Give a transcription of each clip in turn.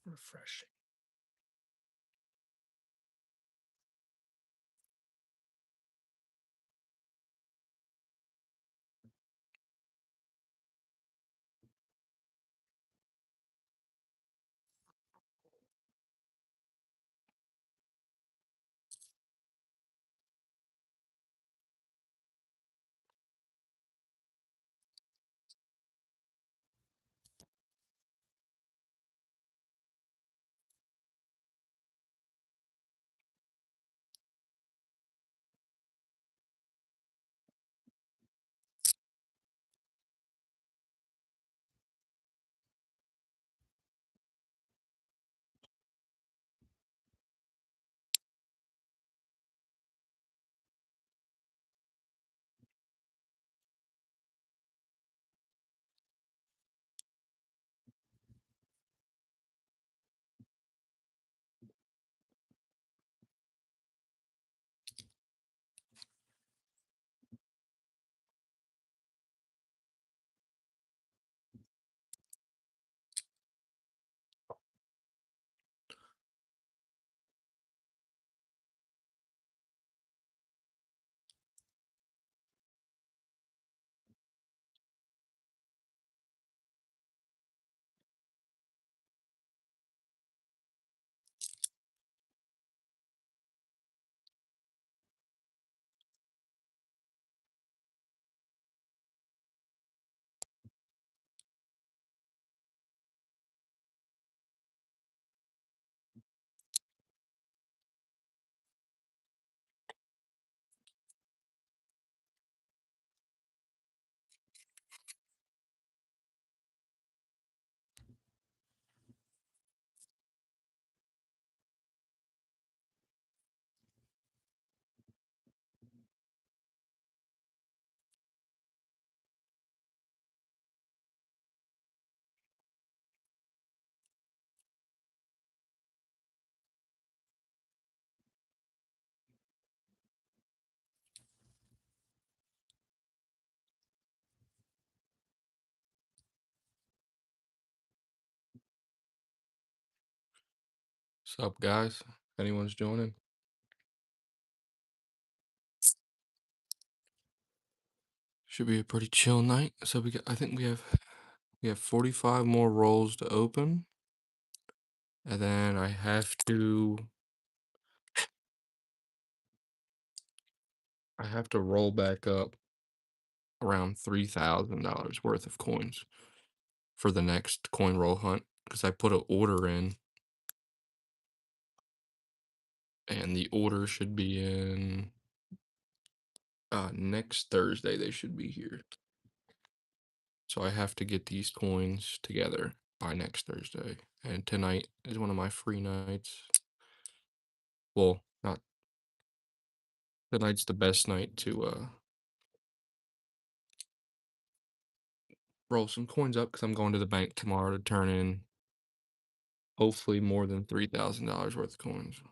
refreshing. What's up, guys? Anyone's joining? Should be a pretty chill night. So I think we have 45 more rolls to open, and then I have to roll back up around $3,000 worth of coins for the next coin roll hunt because I put an order in, and the order should be in next Thursday. They should be here. So I have to get these coins together by next Thursday. And tonight is one of my free nights. Well, not tonight's the best night to roll some coins up because I'm going to the bank tomorrow to turn in hopefully more than $3,000 worth of coins.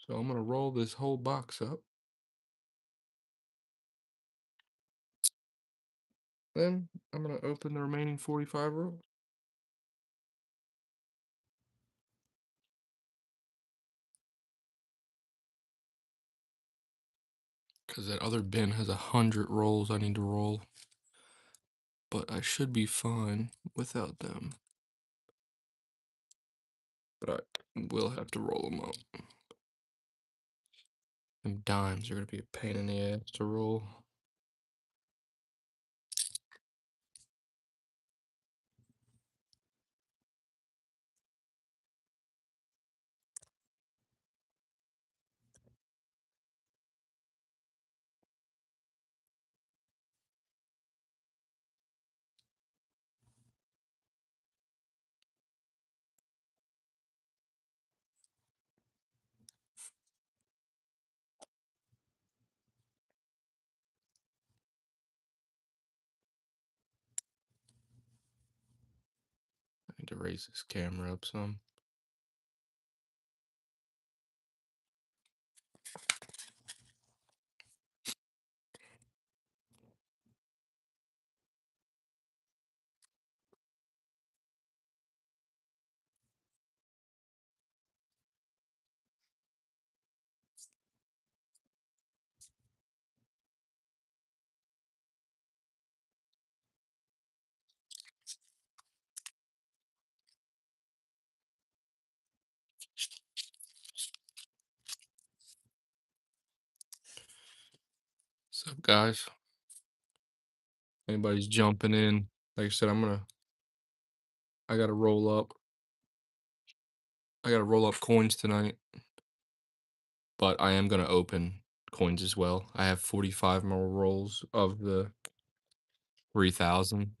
So I'm gonna roll this whole box up. Then I'm gonna open the remaining 45 rolls. Because that other bin has 100 rolls I need to roll. But I should be fine without them. But I will have to roll them up. Them dimes are gonna be a pain in the ass to roll. I need to raise this camera up some. guys? Anybody's jumping in? Like I said, I gotta roll up. I gotta roll up coins tonight, but I am gonna open coins as well. I have 45 more rolls of the 3,000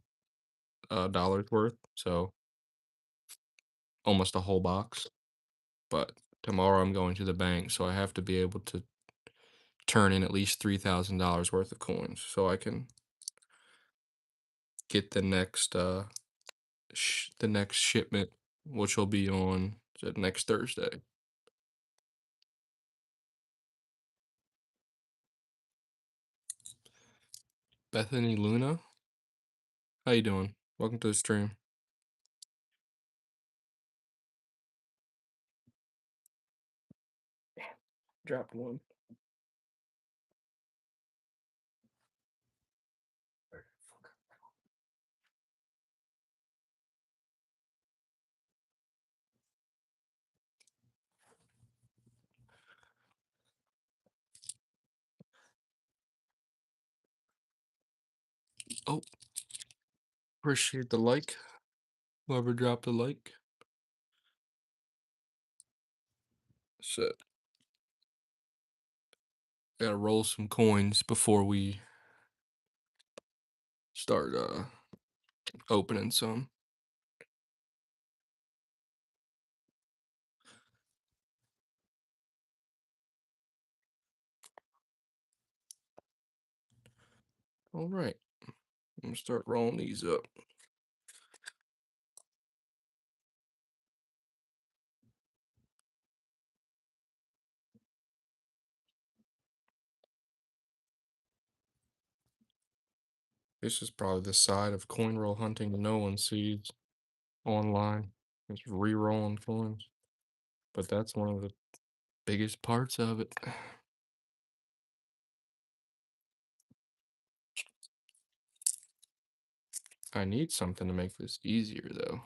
dollars worth, so almost a whole box. But tomorrow I'm going to the bank, so I have to be able to turn in at least $3,000 worth of coins so I can get the next shipment, which will be on the next Thursday. Bethany Luna, how you doing? Welcome to the stream. Dropped one. Oh, appreciate the like. Whoever dropped a like. So, gotta roll some coins before we start opening some. All right, I'm gonna start rolling these up. This is probably the side of coin roll hunting no one sees online. It's re-rolling coins, but that's one of the biggest parts of it. I need something to make this easier, though.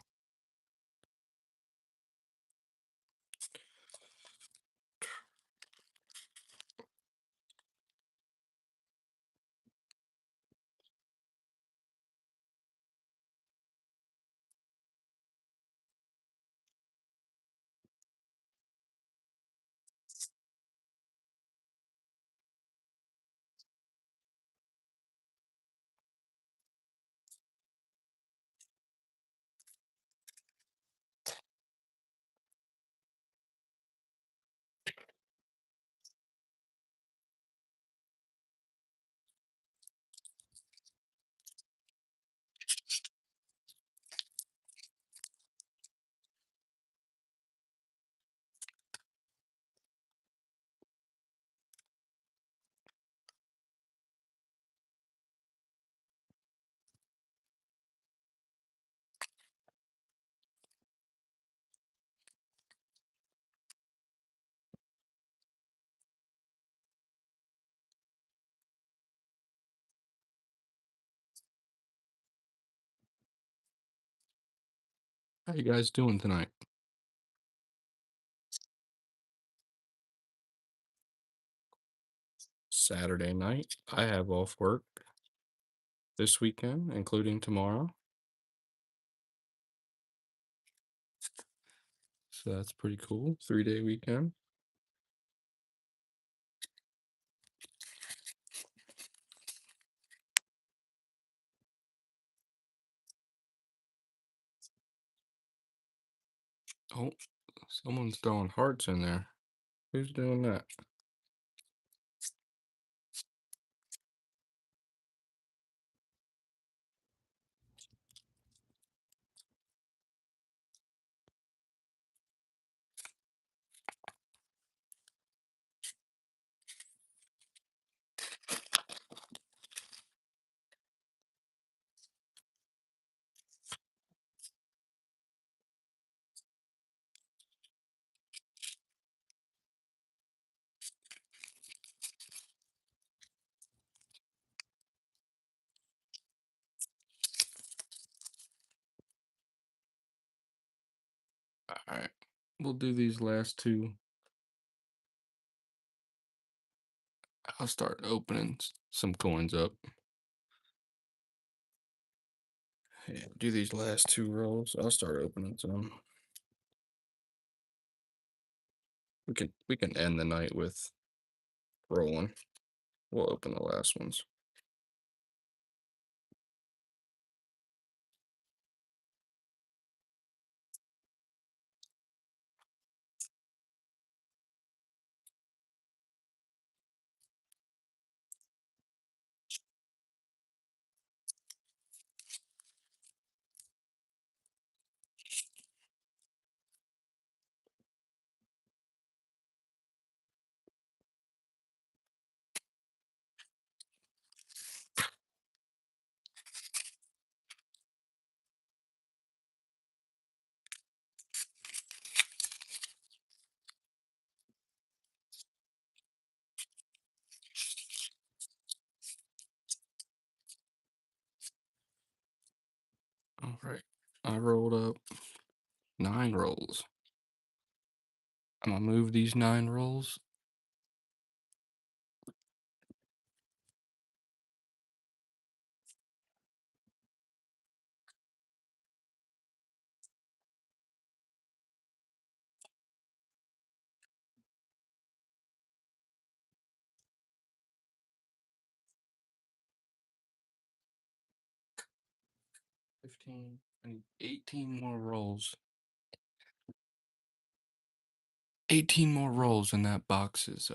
How you guys doing tonight? Saturday night. I have off work this weekend, including tomorrow. So that's pretty cool. 3-day weekend. Oh, someone's throwing hearts in there. Who's doing that? All right, we'll do these last two. I'll start opening some coins up. Yeah, do these last two rolls. I'll start opening some. We can end the night with rolling. We'll open the last ones. All right. I rolled up 9 rolls. I'm gonna move these 9 rolls. I need 18 more rolls. 18 more rolls in that box is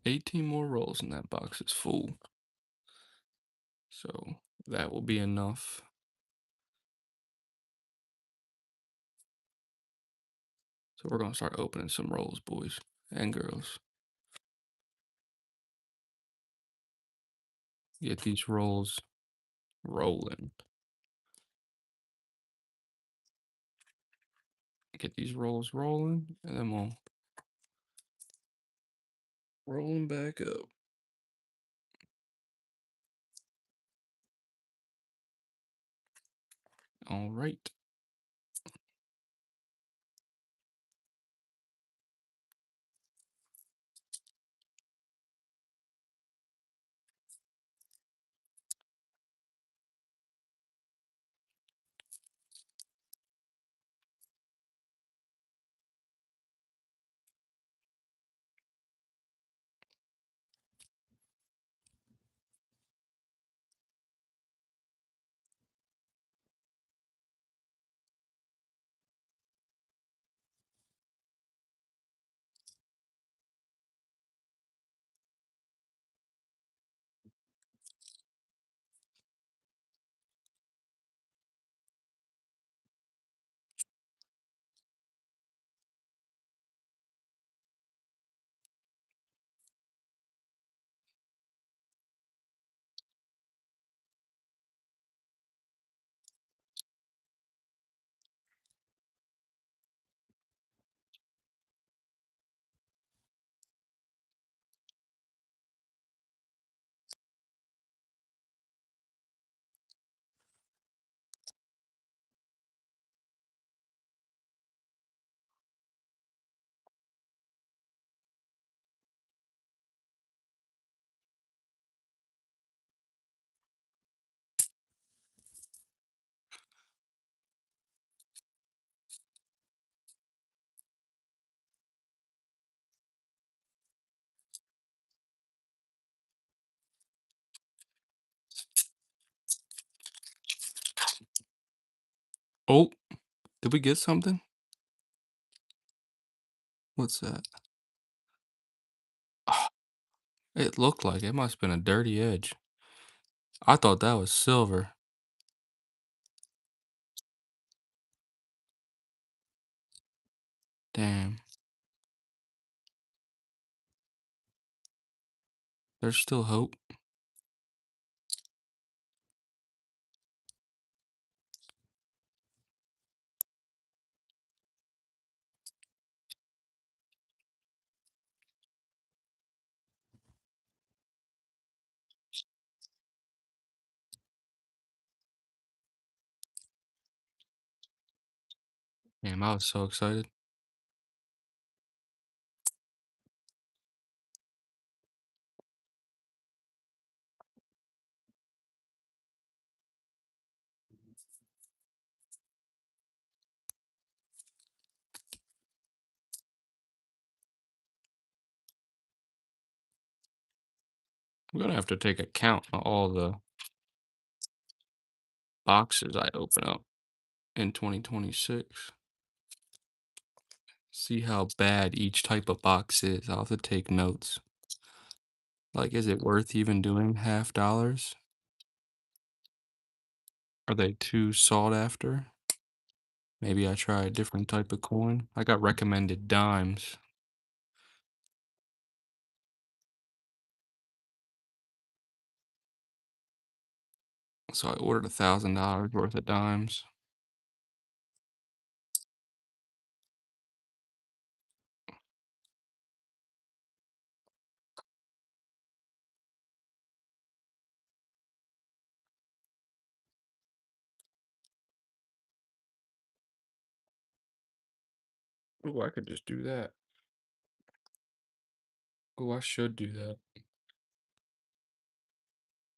18 more rolls in that box is full. So that will be enough. So we're gonna start opening some rolls, boys and girls. Get these rolls rolling. Get these rolls rolling, and then we'll roll them back up. All right. Oh, did we get something? What's that? Ah, it looked like it must have been a dirty edge. I thought that was silver. Damn. There's still hope. Damn, I was so excited. I'm gonna have to take account of all the boxes I open up in 2026. See how bad each type of box is. I'll have to take notes. Like, is it worth even doing half dollars? Are they too sought after? Maybe I try a different type of coin. I got recommended dimes. So I ordered $1,000 worth of dimes. Oh, I could just do that. Oh, I should do that.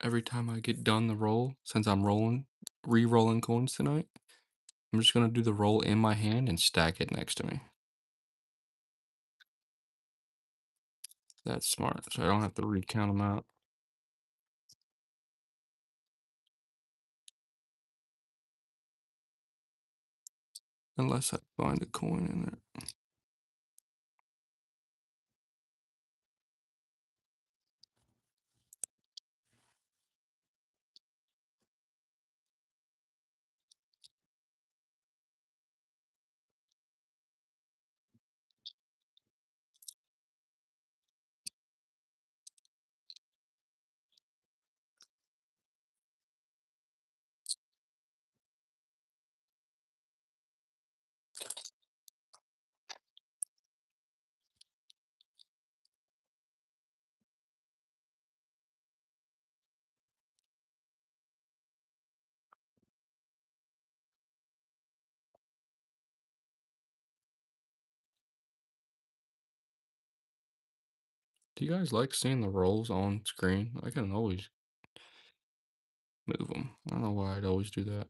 Every time I get done the roll, since I'm re-rolling coins tonight, I'm just gonna do the roll in my hand and stack it next to me. That's smart, so I don't have to recount them out. Unless I find a coin in there. Do you guys like seeing the rolls on screen? I can always move them. I don't know why I'd always do that.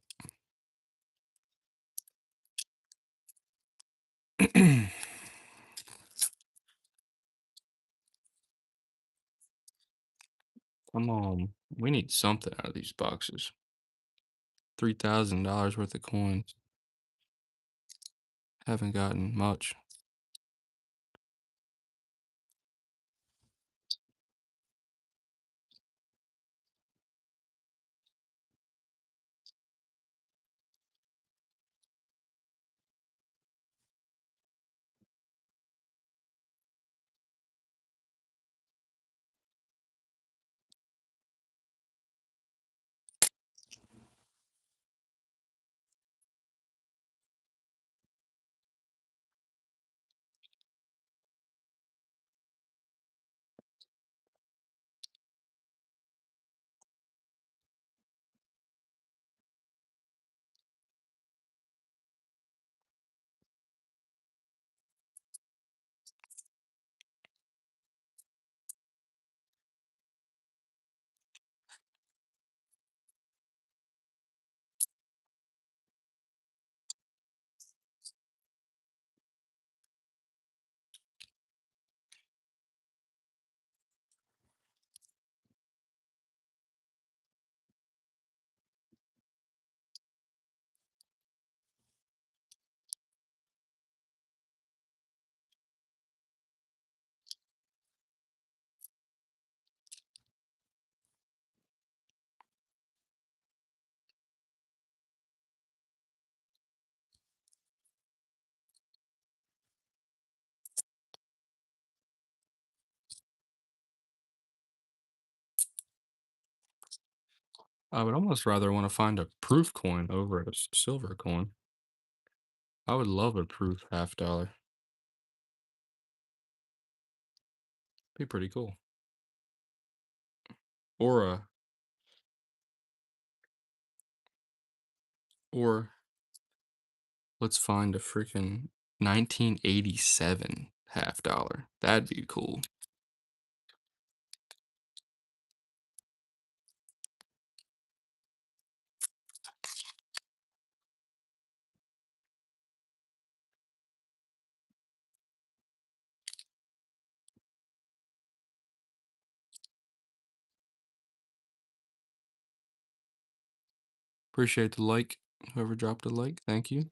Come on, we need something out of these boxes. $3,000 worth of coins. Haven't gotten much. I would almost rather want to find a proof coin over a silver coin. I would love a proof half dollar. Be pretty cool. Or a or Let's find a freaking 1987 half dollar. That'd be cool. Appreciate the like. Whoever dropped a like, thank you.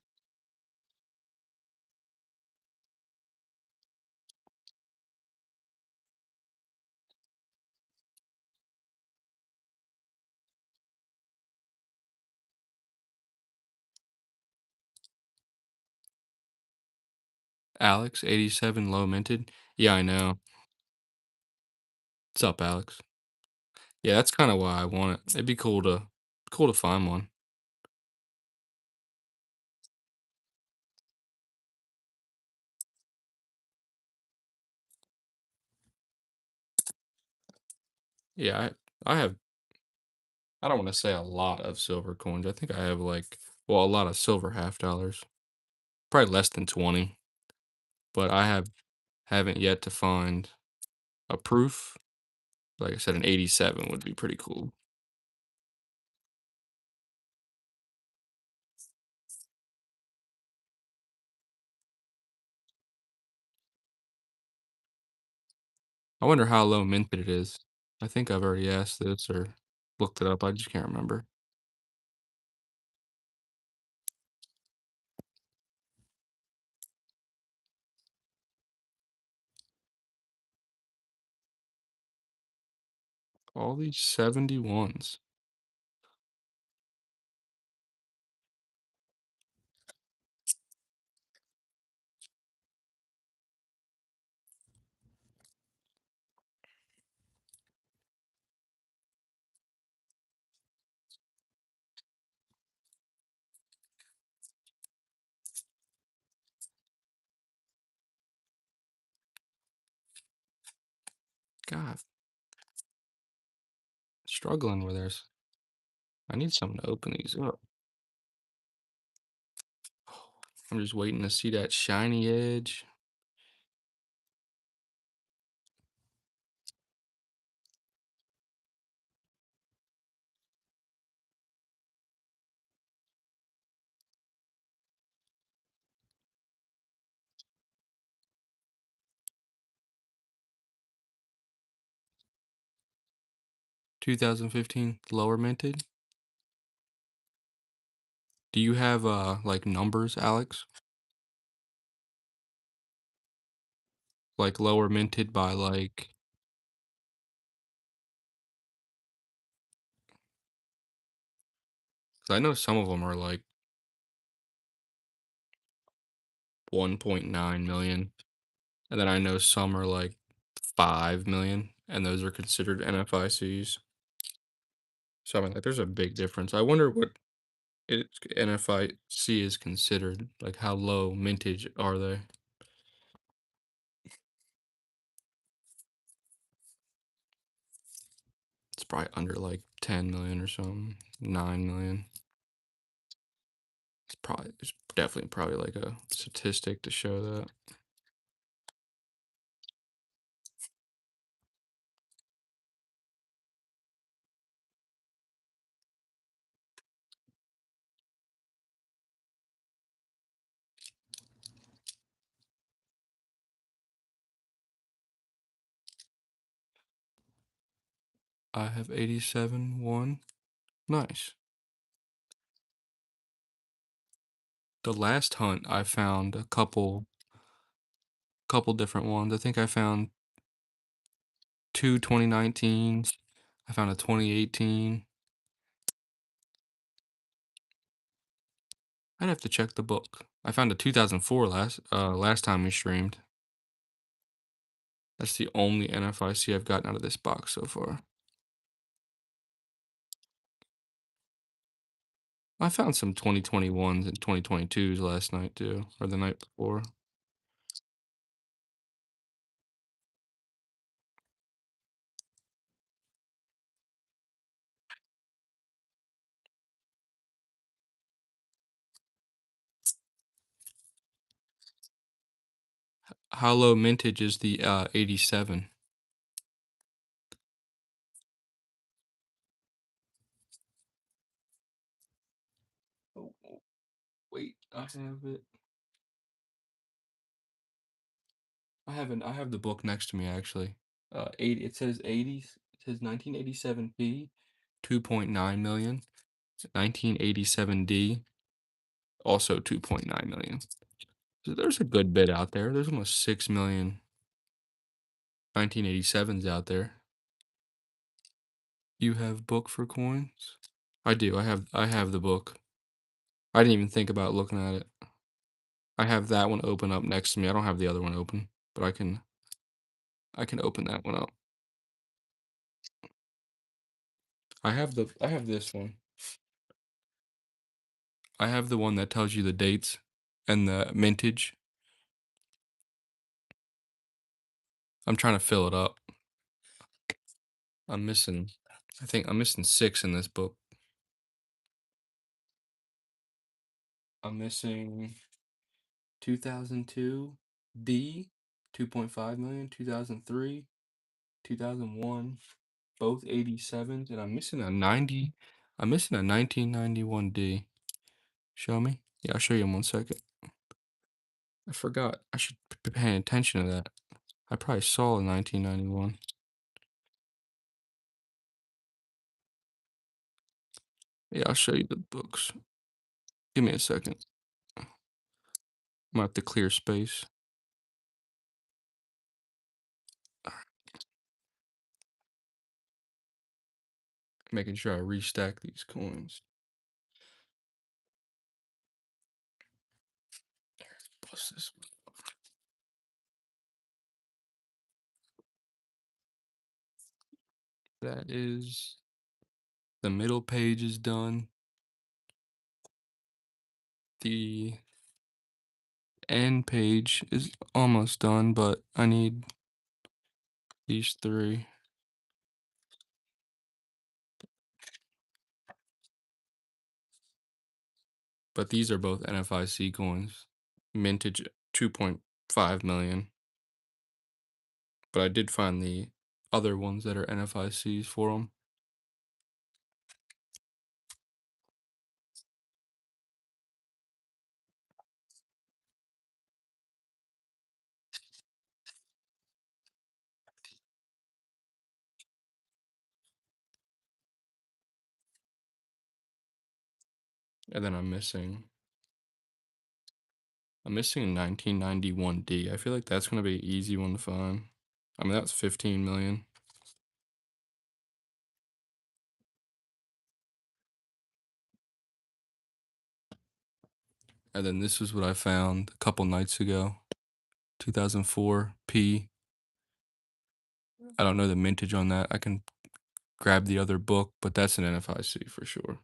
Alex, 87 low minted. Yeah, I know. What's up, Alex? Yeah, that's kind of why I want it. It'd be cool to find one. Yeah, I have I don't want to say a lot of silver coins. I think I have like well, a lot of silver half dollars. Probably less than 20, but haven't yet to find a proof. Like I said, an 87 would be pretty cool. I wonder how low minted it is. I think I've already asked this or looked it up. I just can't remember. All these 71s. God, struggling with this. I need something to open these up. I'm just waiting to see that shiny edge. 2015 lower minted. Do you have like numbers, Alex? Like lower minted by like 'cause I know some of them are like 1.9 million, and then I know some are like 5 million, and those are considered NFICs. So I mean, like, there's a big difference. I wonder what NFIC is considered. Like, how low mintage are they? It's probably under like 10 million or something, 9 million. It's definitely probably like a statistic to show that. I have 87 one. Nice. The last hunt I found a couple different ones. I think I found two 2019s. I found a 2018. I'd have to check the book. I found a 2004 last time we streamed. That's the only NFIC I've gotten out of this box so far. I found some 2021s and 2022s last night too, or the night before. How low mintage is the 87? Oh, wait, I have it. I have the book next to me actually. 80. It says 80s. It says 1987 P, 2.9 million. 1987 D, also 2.9 million. So there's a good bit out there. There's almost 6 million 1987s out there. You have book for coins? I do. I have the book. I didn't even think about looking at it. I have that one open up next to me. I don't have the other one open, but I can open that one up. I have this one. I have the one that tells you the dates and the mintage. I'm trying to fill it up. I'm missing I think I'm missing 6 in this book. I'm missing 2002 D, 2.5 million, 2003, 2001, both 87s, and I'm missing a 1991 D. Show me? Yeah, I'll show you in 1 second. I forgot. I should be paying attention to that. I probably saw a 1991. Yeah, I'll show you the books. Give me a second. I'm gonna have to clear space. Making sure I restack these coins. Plus this one. That is the middle page is done. The end page is almost done, but I need these 3. But these are both NFIC coins. Mintage 2.5 million. But I did find the other ones that are NFICs for them. And then I'm missing a 1991 D. I feel like that's gonna be an easy one to find. I mean, that's 15 million. And then this is what I found a couple nights ago. 2004 P. I don't know the mintage on that. I can grab the other book, but that's an NFIC for sure.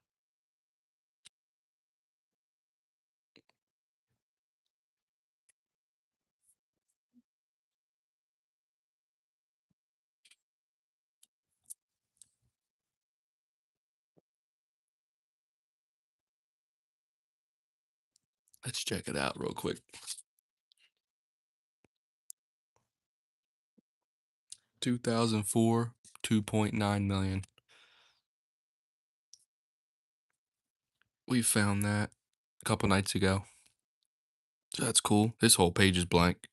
Let's check it out real quick. 2004, 2.9 million. We found that a couple nights ago. So that's cool. This whole page is blank.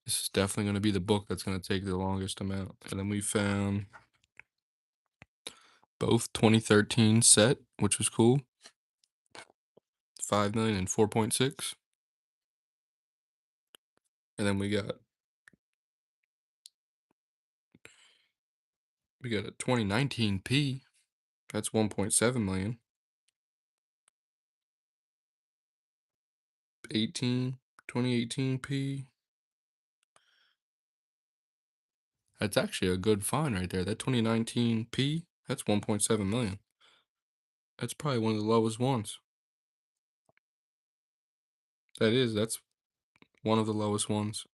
This is definitely going to be the book that's going to take the longest amount. And then we found both 2013 set, which was cool. 5 million and 4.6. And then we got a 2019 P. That's 1.7 million. 2018 P. That's actually a good find right there. That 2019 P, that's 1.7 million. That's probably one of the lowest ones. That's one of the lowest ones.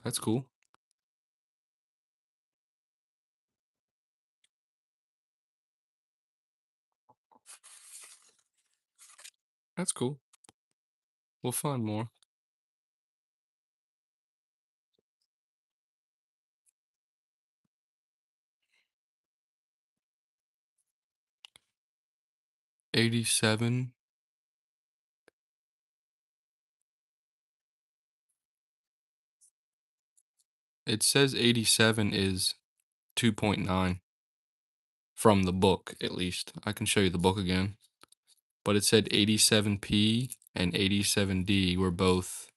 That's cool. That's cool. We'll find more. 87. It says 87 is 2.9 from the book, at least. I can show you the book again. But it said 87P and 87D were both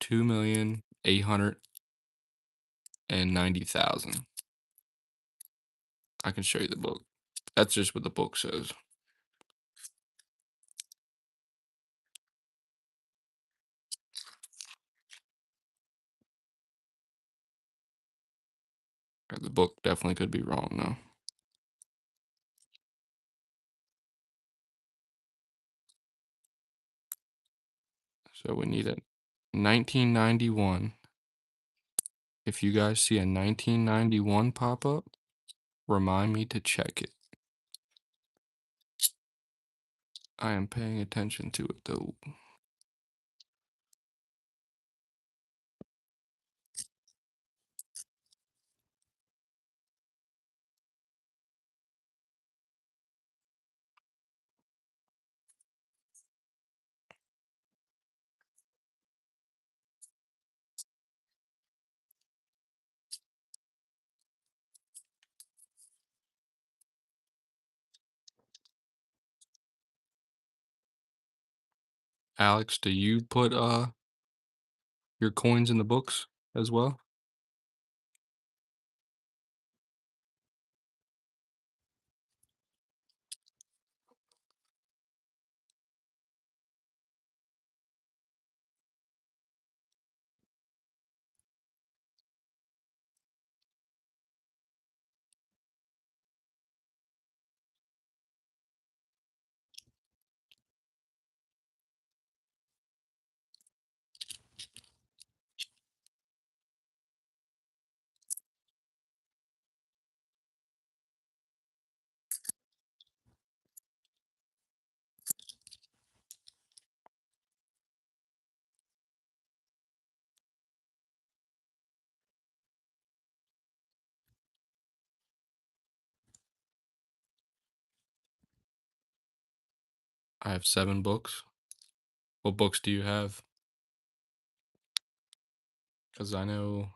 2,890,000. I can show you the book. That's just what the book says. The book definitely could be wrong though. So we need a 1991. If you guys see a 1991 pop up, remind me to check it. I am paying attention to it though. Alex, do you put your coins in the books as well? I have 7 books. What books do you have? Because I know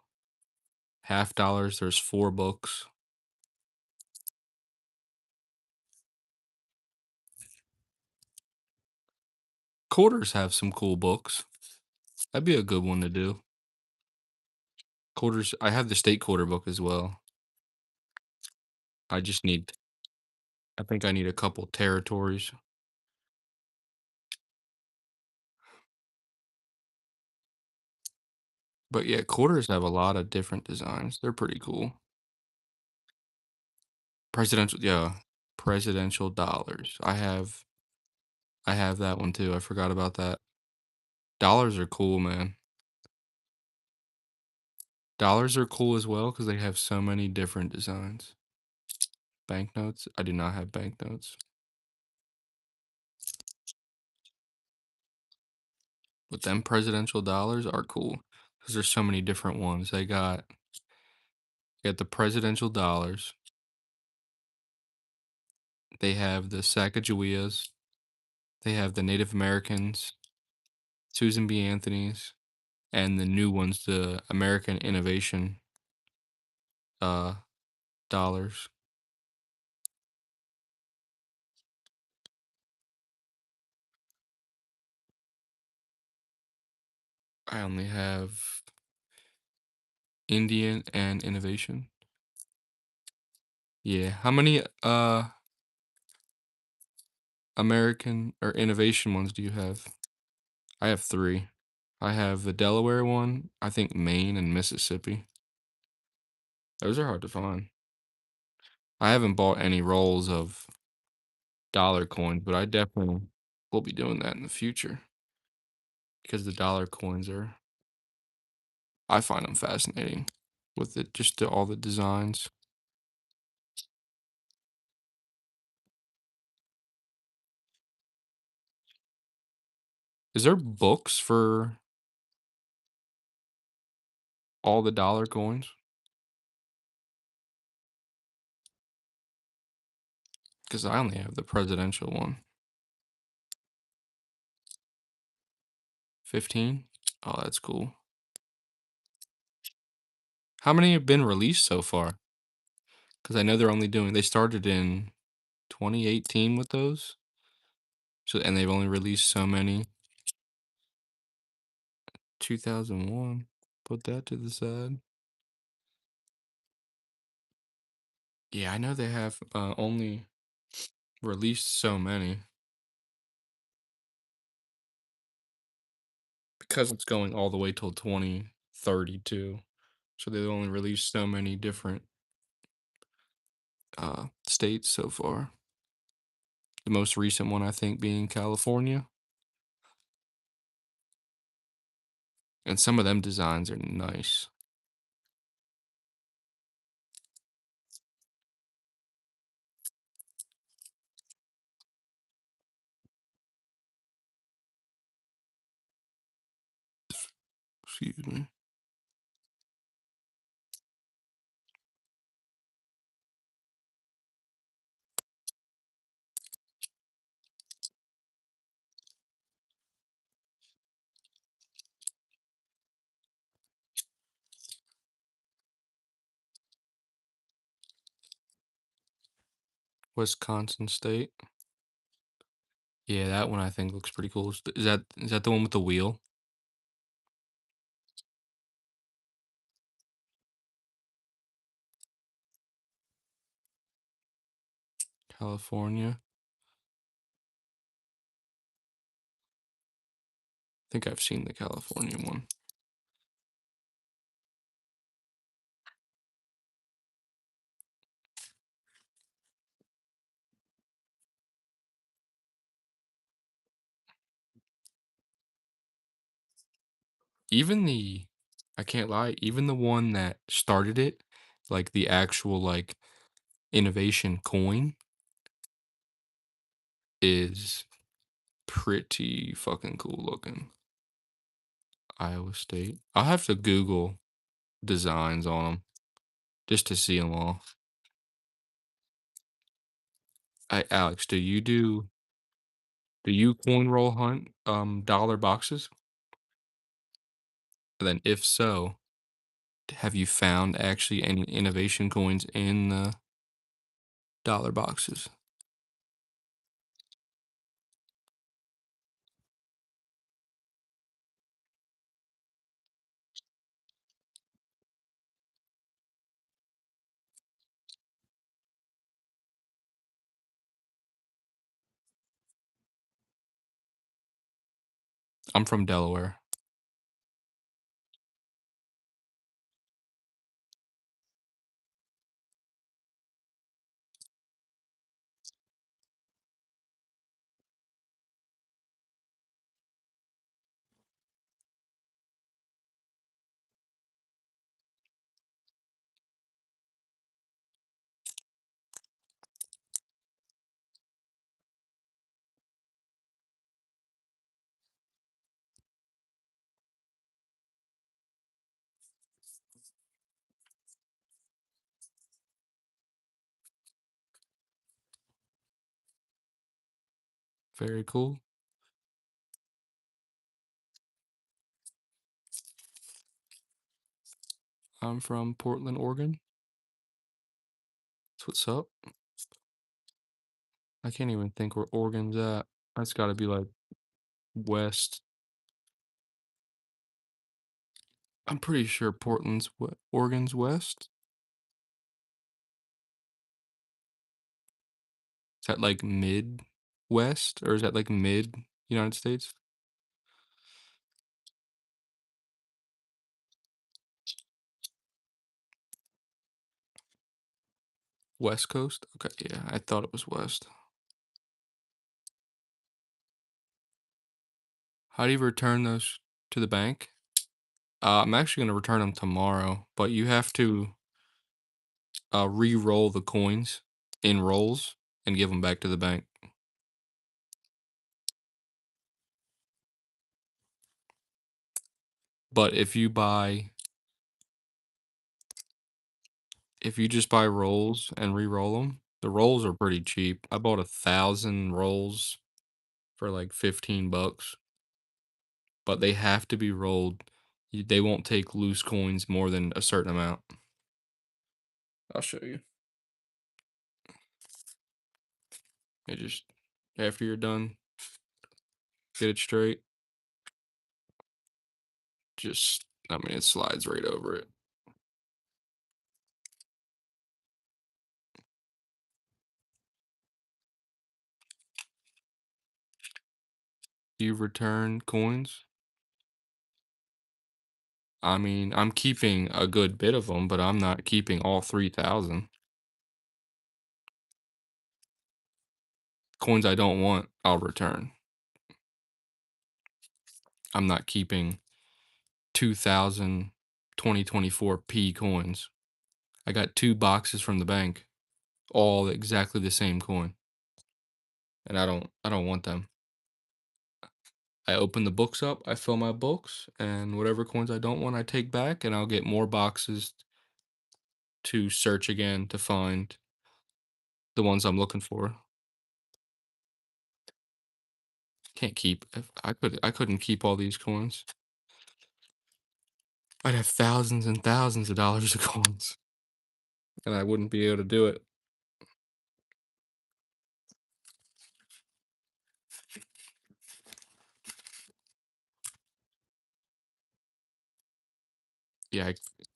half dollars, there's 4 books. Quarters have some cool books. That'd be a good one to do. Quarters, I have the state quarter book as well. I just need, I think I need a couple territories. But yeah, quarters have a lot of different designs. They're pretty cool. Presidential, yeah, presidential dollars. I have that one too. I forgot about that. Dollars are cool, man. Dollars are cool as well because they have so many different designs. Banknotes, I do not have banknotes. But them presidential dollars are cool because there's so many different ones. They got the presidential dollars. They have the Sacagaweas. They have the Native Americans, Susan B. Anthony's, and the new ones, the American Innovation uh dollars. I only have Indian and Innovation. Yeah. How many American or Innovation ones do you have? I have 3. I have the Delaware one, I think Maine and Mississippi. Those are hard to find. I haven't bought any rolls of dollar coins, but I definitely will be doing that in the future because the dollar coins are, I find them fascinating with it, just all the designs. Is there books for all the dollar coins? Because I only have the presidential one. 15? Oh, that's cool. How many have been released so far? Because I know they started in 2018 with those. So, and they've only released so many. 2001. Put that to the side. Yeah, I know they have only released so many because it's going all the way till 2032. So they've only released so many different states so far. The most recent one, I think, being California. And some of them designs are nice. Excuse me. Wisconsin State. Yeah, that one I think looks pretty cool. Is that the one with the wheel? California. I think I've seen the California one. Even the I can't lie, even the one that started it, like the actual like innovation coin is pretty fucking cool looking. Iowa State. I'll have to Google designs on them just to see them all. Alex, do you coin roll hunt dollar boxes? And then if so, have you found actually any innovation coins in the dollar boxes? I'm from Delaware. Very cool. I'm from Portland, Oregon. That's what's up. I can't even think where Oregon's at. That's got to be like west. I'm pretty sure Oregon's west. Is that like mid west or is that like mid United States? West Coast? Okay, yeah, I thought it was west. How do you return those to the bank? I'm actually gonna return them tomorrow, but you have to re-roll the coins in rolls and give them back to the bank. But if you just buy rolls and re-roll them, the rolls are pretty cheap. I bought 1,000 rolls for like 15 bucks, but they have to be rolled. They won't take loose coins more than a certain amount. I'll show you. You just after you're done, get it straight. Just I mean it slides right over it. You return coins. I mean, I'm keeping a good bit of them, but I'm not keeping all 3,000. Coins I don't want, I'll return. I'm not keeping 2,000 2024 P coins. I got 2 boxes from the bank, all exactly the same coin, and I don't want them. I open the books up, I fill my books, and whatever coins I don't want, I take back, and I'll get more boxes to search again to find the ones I'm looking for. Can't keep if I couldn't keep all these coins. I'd have thousands and thousands of dollars of coins, and I wouldn't be able to do it. Yeah,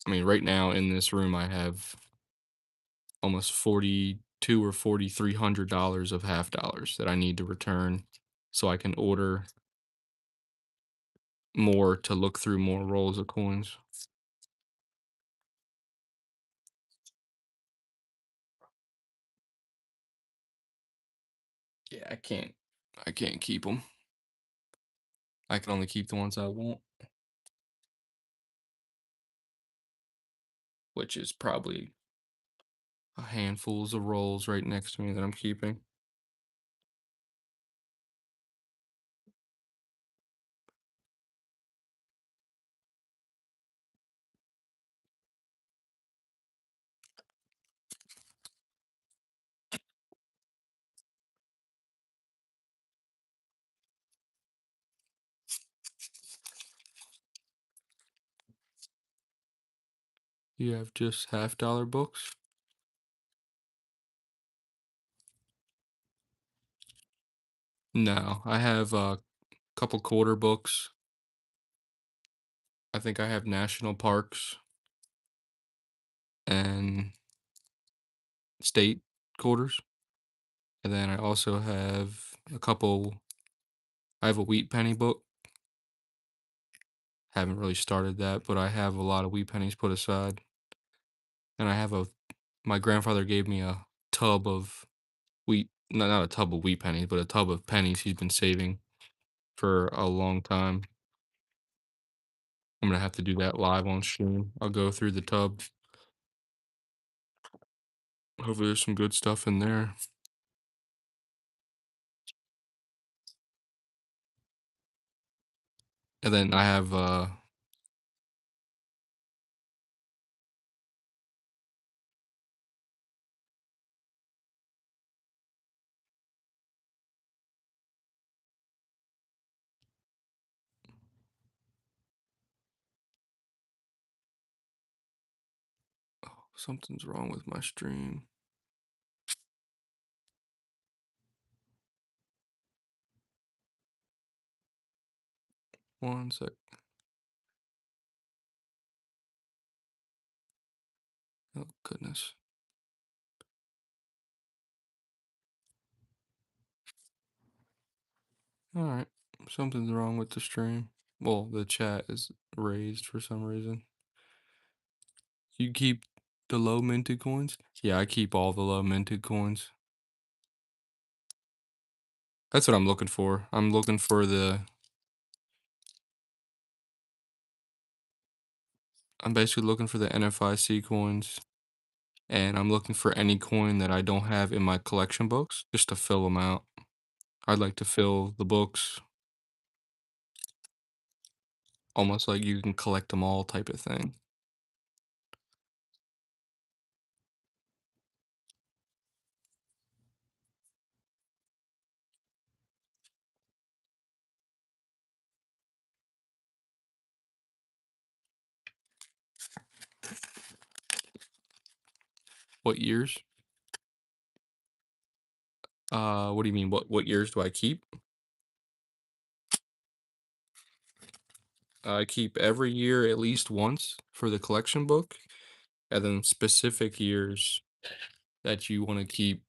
I mean, right now in this room, I have almost 42 or $4,300 of half dollars that I need to return so I can order more to look through more rolls of coins. Yeah, I can't keep them. I can only keep the ones I want, which is probably a handfuls of rolls right next to me that I'm keeping. You have just half dollar books? No, I have a couple quarter books. I think I have national parks and state quarters. And then I also have I have a wheat penny book. Haven't really started that, but I have a lot of wheat pennies put aside. And my grandfather gave me a tub of not a tub of wheat pennies, but a tub of pennies he's been saving for a long time. I'm gonna have to do that live on stream. I'll go through the tub. Hopefully there's some good stuff in there. And then I have something's wrong with my stream. One sec. Oh goodness. Alright. Something's wrong with the stream. Well, the chat is raised for some reason. You keep the low minted coins? Yeah, I keep all the low minted coins. That's what I'm looking for. I'm basically looking for the NFIC coins, and I'm looking for any coin that I don't have in my collection books just to fill them out. I'd like to fill the books. almost like you can collect them all type of thing. What years? What do you mean? What years do I keep? I keep every year at least once for the collection book, and then specific years that you want to keep.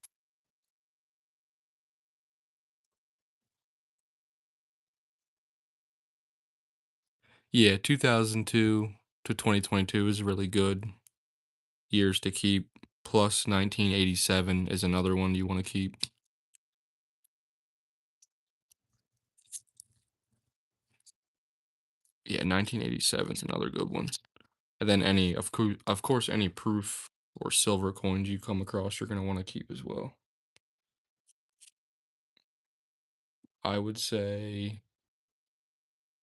Yeah, 2002 to 2022 is really good years to keep. Plus 1987 is another one you want to keep. Yeah, 1987 is another good one. And then of course, any proof or silver coins you come across, you're gonna want to keep as well. I would say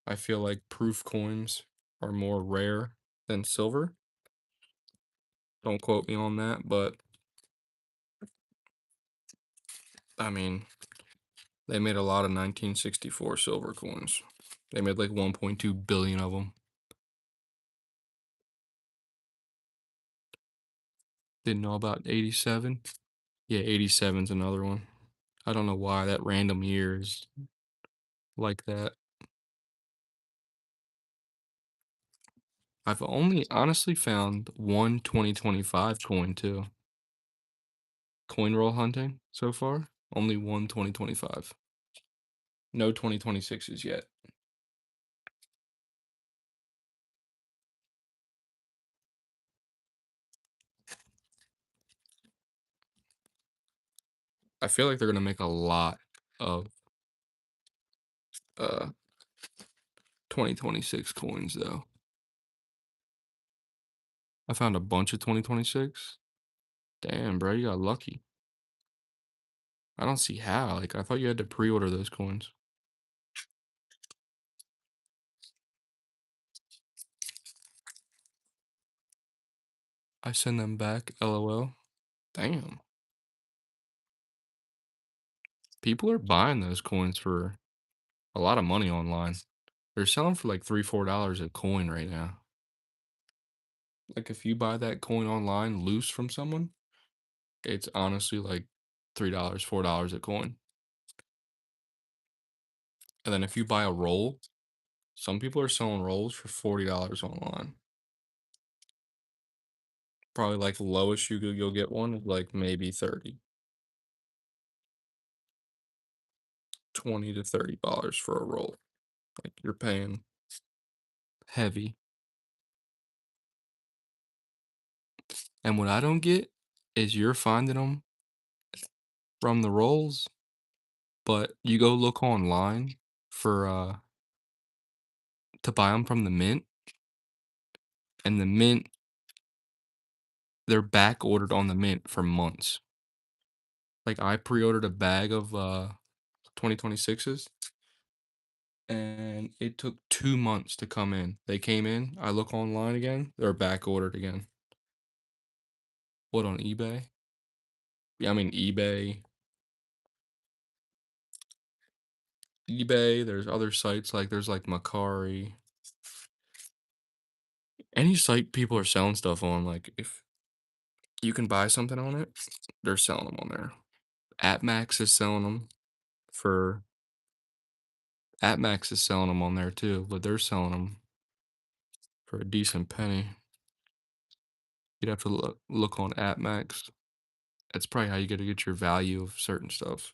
I feel like proof coins are more rare than silver. Don't quote me on that, but I mean, they made a lot of 1964 silver coins. They made like 1.2 billion of them. Didn't know about 87. Yeah, 87's another one. I don't know why that random year is like that. I've only honestly found one 2025 coin too. Coin roll hunting so far. Only one 2025. No 2026s yet. I feel like they're gonna make a lot of 2026 coins though. I found a bunch of 2026. Damn, bro, you got lucky. I don't see how. Like, I thought you had to pre-order those coins. I send them back, LOL. Damn. People are buying those coins for a lot of money online. They're selling for like $3, $4 a coin right now. Like, if you buy that coin online loose from someone, it's honestly like $3, $4 a coin. And then if you buy a roll, some people are selling rolls for $40 online. Probably like the lowest you'll get one is like maybe 30, 20 to $30 for a roll. Like you're paying heavy. And what I don't get is you're finding them from the rolls, but you go look online for to buy them from the mint, and the mint they're back ordered on the mint for months. Like I pre-ordered a bag of 2026s and it took 2 months to come in. They came in, I look online again, they're back ordered again. What, on eBay? Yeah, I mean eBay, there's other sites like there's like Macari. Any site people are selling stuff on, like if you can buy something on it, they're selling them on there. AppMax is selling them for AppMax is selling them on there too, but they're selling them for a decent penny. You'd have to look on AppMax. That's probably how you get to get your value of certain stuff.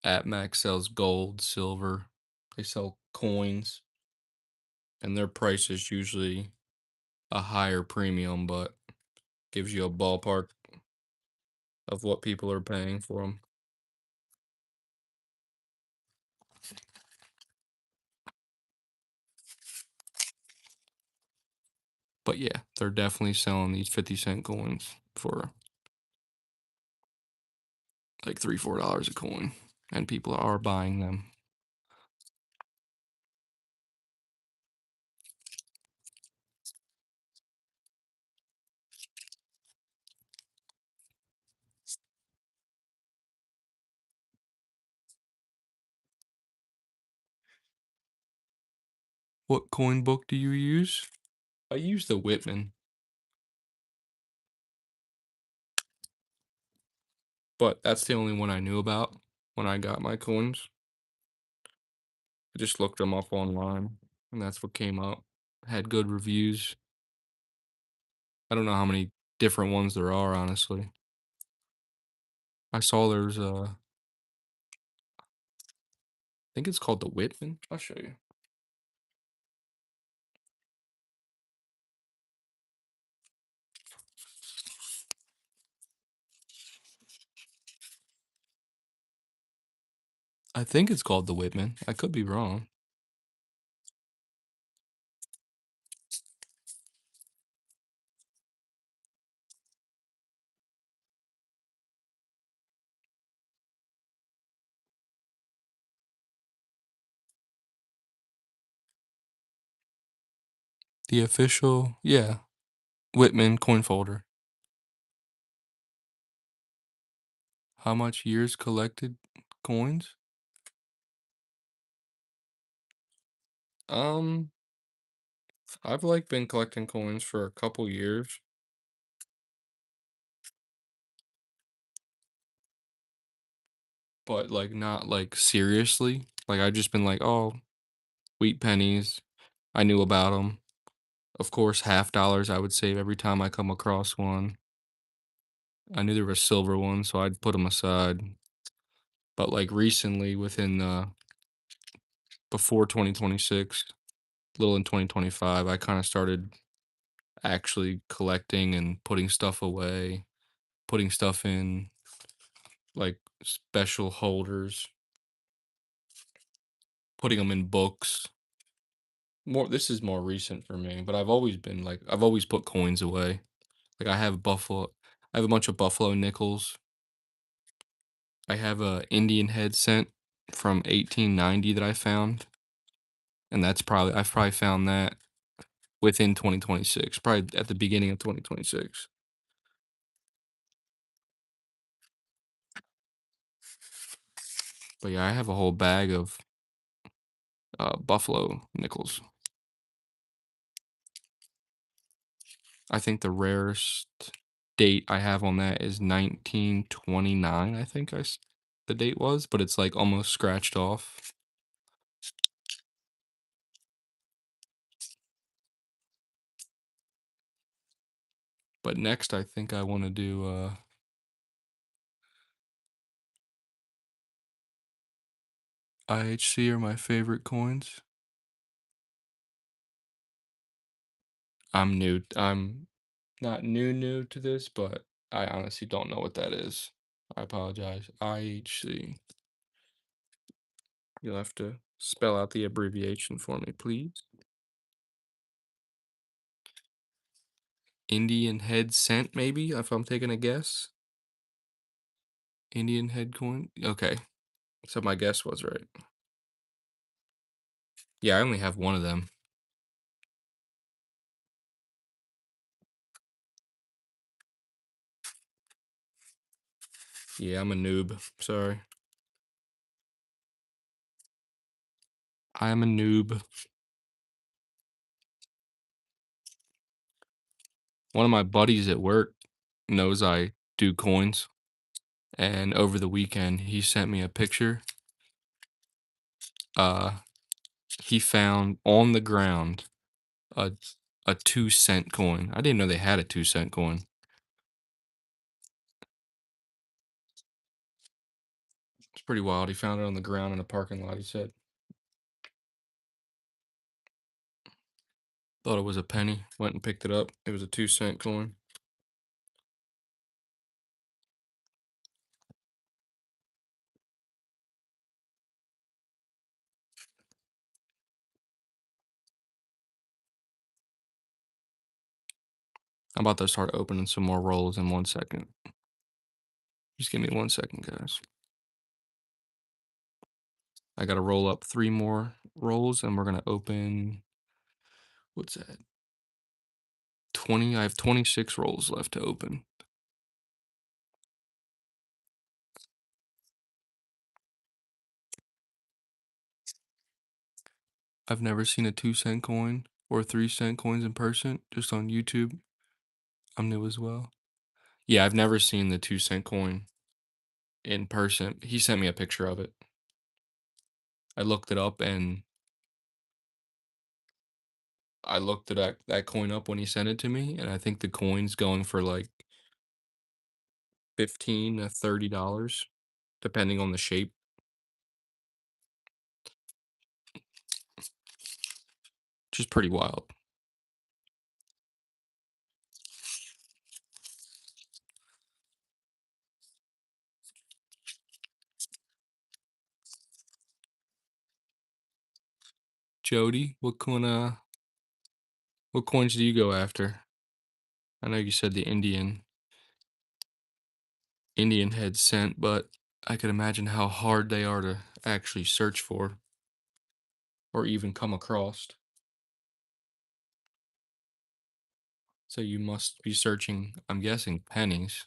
AppMax sells gold, silver. They sell coins, and their price is usually a higher premium, but gives you a ballpark of what people are paying for them. But yeah, they're definitely selling these 50-cent coins for like $3, $4 a coin. and people are buying them. What coin book do you use? I use the Whitman, but that's the only one I knew about when I got my coins. I just looked them up online, and that's what came up. Had good reviews. I don't know how many different ones there are, honestly. I saw there's a, I think it's called the Whitman. I'll show you. I think it's called the Whitman. I could be wrong. The official, yeah, Whitman coin folder. How much years collected coins? Um, I've like been collecting coins for a couple years, but like not like seriously. Like I've just been like, oh, wheat pennies. I knew about them. Of course, half dollars I would save every time I come across one. I knew there were silver ones, so I'd put them aside. But like recently, within before 2026, little in 2025, I kind of started actually collecting and putting stuff away, putting stuff in like special holders, putting them in books. More this is more recent for me, but I've always been like I've always put coins away. Like I have a bunch of buffalo nickels. I have a Indian head cent from 1890 that I found, and I've probably found that within 2026, probably at the beginning of 2026. But yeah, I have a whole bag of buffalo nickels. I think the rarest date I have on that is 1929, I think the date was, but it's like almost scratched off. But next I think I want to do IHC are my favorite coins. I'm not new to this, but I honestly don't know what that is. I apologize. IHC. You'll have to spell out the abbreviation for me, please. Indian head cent, maybe, if I'm taking a guess. Indian head coin. Okay, so my guess was right. Yeah, I only have one of them. Yeah, I'm a noob. Sorry. I'm a noob. One of my buddies at work knows I do coins, and over the weekend he sent me a picture. Uh, he found on the ground a 2 cent coin. I didn't know they had a 2 cent coin. It's pretty wild. He found it on the ground in a parking lot. He said, thought it was a penny. Went and picked it up. It was a 2 cent coin. I'm about to start opening some more rolls in 1 second. Just give me 1 second, guys. I gotta roll up 3 more rolls, and we're gonna open what's that? 20 I have 26 rolls left to open. I've never seen a 2-cent coin or 3-cent coins in person, just on YouTube. I'm new as well. Yeah, I've never seen the 2-cent coin in person. He sent me a picture of it. I looked it up, and I looked at that coin up when he sent it to me, and I think the coin's going for, like, 15 to $30, depending on the shape, which is pretty wild. Jody, what coins do you go after? I know you said the Indian head cent, but I could imagine how hard they are to actually search for or even come across. So you must be searching, I'm guessing, pennies.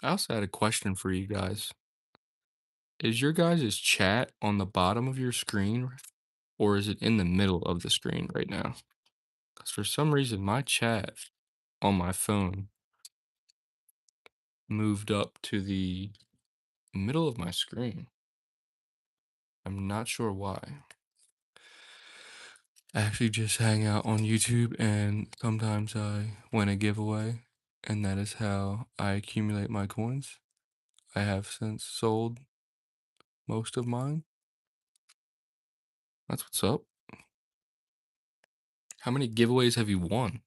I also had a question for you guys. Is your guys' chat on the bottom of your screen, or is it in the middle of the screen right now? Because for some reason, my chat on my phone moved up to the middle of my screen. I'm not sure why. I actually just hang out on YouTube, and sometimes I win a giveaway, and that is how I accumulate my coins. I have since sold most of mine. That's what's up. How many giveaways have you won?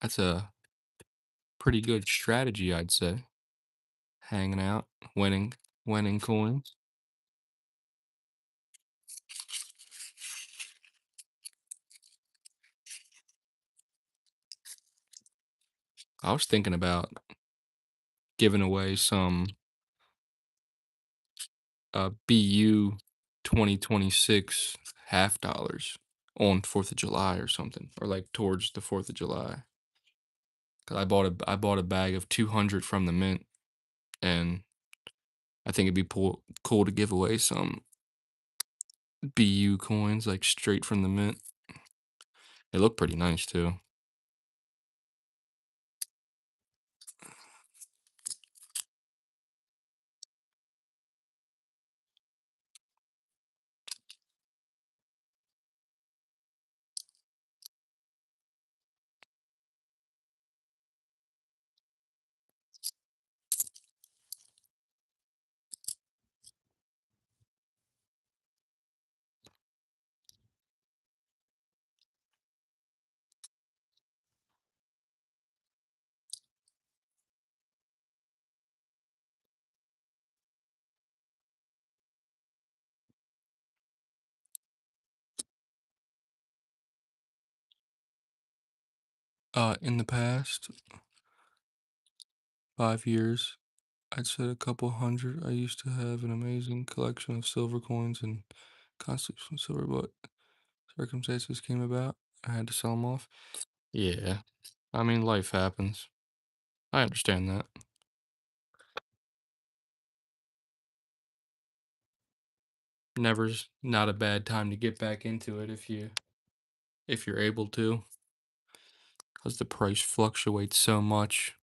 That's a pretty good strategy, I'd say. Hanging out, winning, winning coins. I was thinking about giving away some BU 2026 half dollars on 4th of July or something, or like towards the 4th of July. 'Cause I bought a bag of 200 from the mint, and I think it'd be cool to give away some BU coins like straight from the mint. They look pretty nice too. In the past 5 years, I'd say a couple hundred. I used to have an amazing collection of silver coins and constitutional silver, but circumstances came about. I had to sell them off. Yeah, I mean, life happens. I understand that. Never's not a bad time to get back into it if you're able to, because the price fluctuates so much.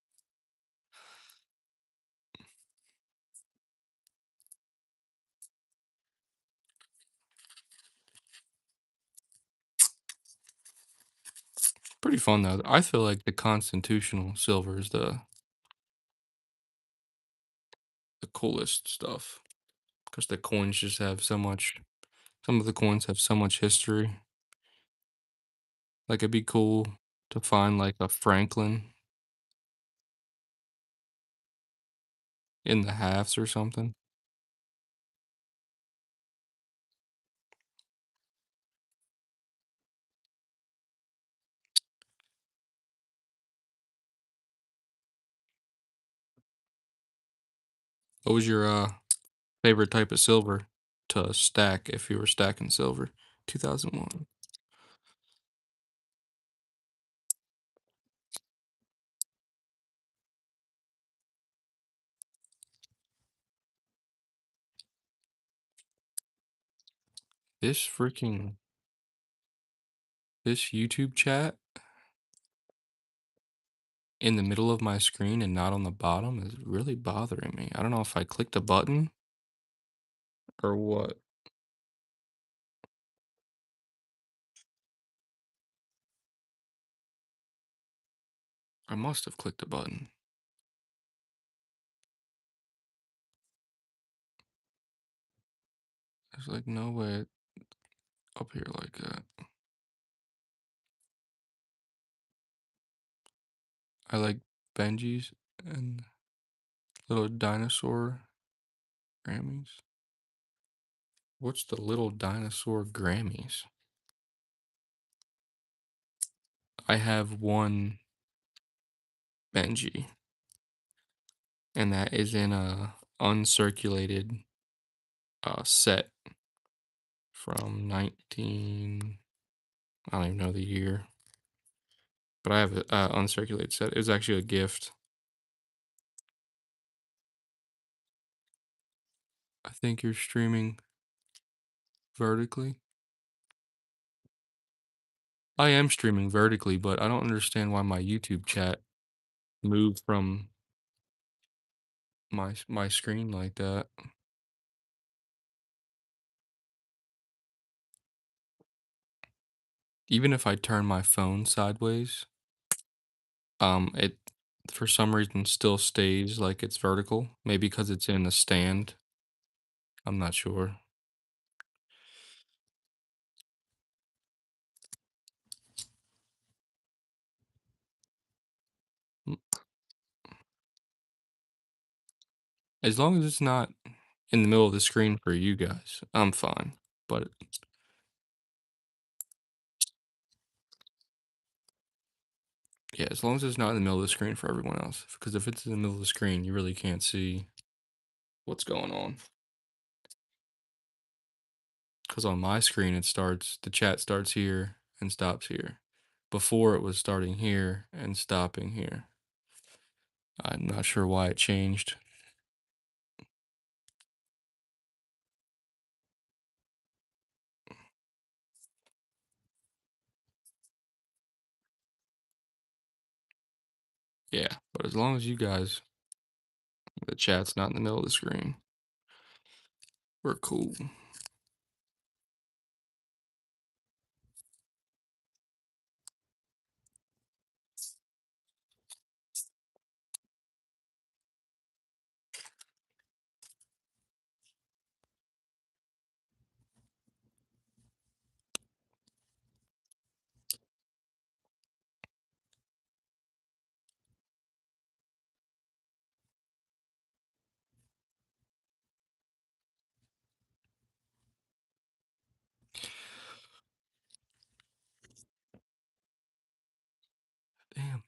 pretty fun though. I feel like the constitutional silver is the coolest stuff because the coins just have so much. Some of the coins have so much history. Like it'd be cool to find like a Franklin in the halves or something. What was your favorite type of silver to stack if you were stacking silver? 2001. This freaking this YouTube chat in the middle of my screen and not on the bottom is really bothering me. I don't know if I clicked a button or what. I must have clicked a button. There's like no way up here like that. I like Benji's and little dinosaur Grammys. What's the little dinosaur Grammys? I have one Benji, and that is in a uncirculated set from 19. I don't even know the year, but I have an uncirculated set. It was actually a gift. I think you're streaming vertically. I am streaming vertically, but I don't understand why my YouTube chat moved from my screen like that. Even if I turn my phone sideways, it for some reason still stays like it's vertical. Maybe because it's in a stand. I'm not sure. Mm, As long as it's not in the middle of the screen for you guys, I'm fine. But yeah, as long as it's not in the middle of the screen for everyone else. Because if it's in the middle of the screen, you really can't see what's going on. Because on my screen, the chat starts here and stops here. Before it was starting here and stopping here. I'm not sure why it changed. Yeah, but as long as you guys, the chat's not in the middle of the screen, we're cool. Damn,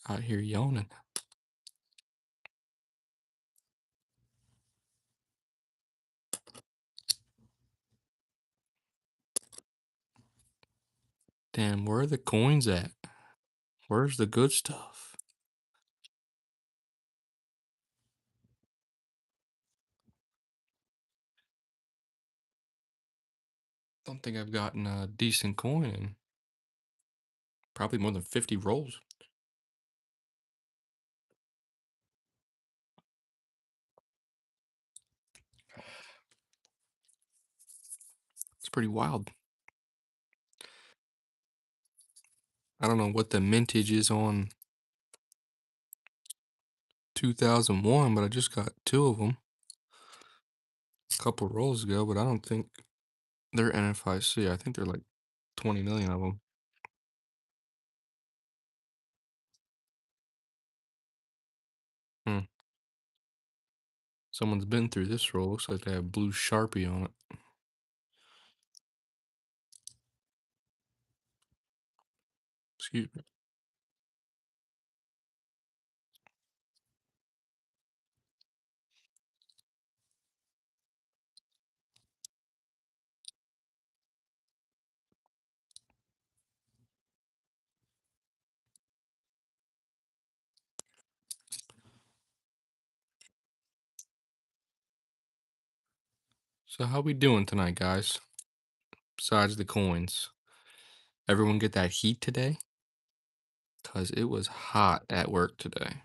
out here yawning. Damn, where are the coins at? Where's the good stuff? Don't think I've gotten a decent coin in probably more than 50 rolls. It's pretty wild. I don't know what the mintage is on 2001, but I just got two of them a couple rolls ago, but I don't think they're NFIC. I think they're like 20 million of them. Hmm. Someone's been through this roll. Looks like they have blue Sharpie on it. Excuse me. So how we doing tonight, guys? Besides the coins, everyone get that heat today? Cause it was hot at work today.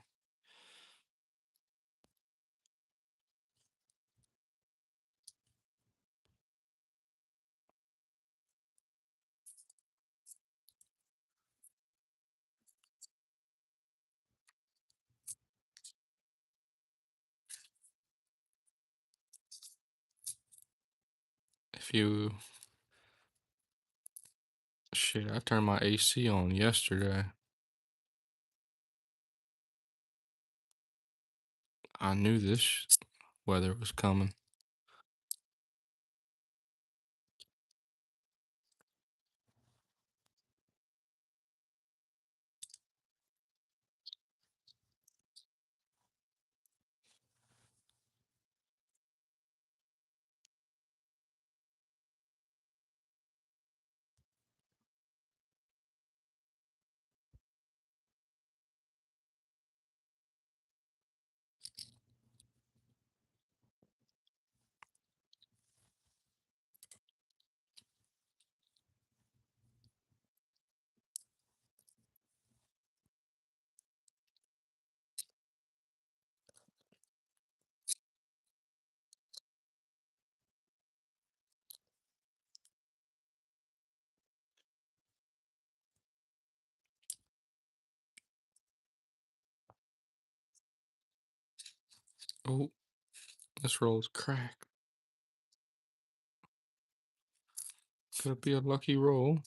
If you shit, I turned my AC on yesterday. I knew this weather was coming. Oh, this roll's cracked. Could it be a lucky roll?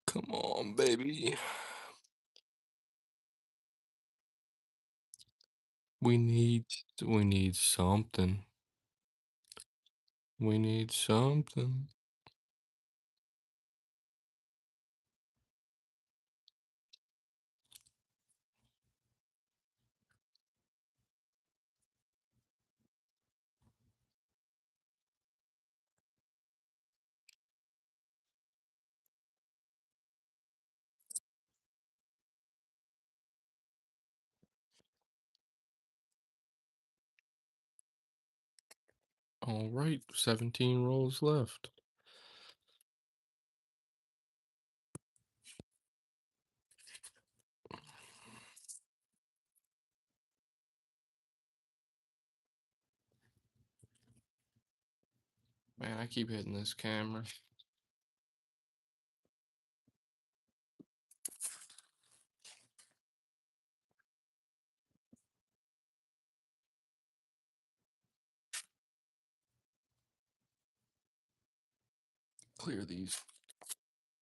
Come on, baby. We need we need something. We need something. All right, 17 rolls left. Man, I keep hitting this camera. Clear these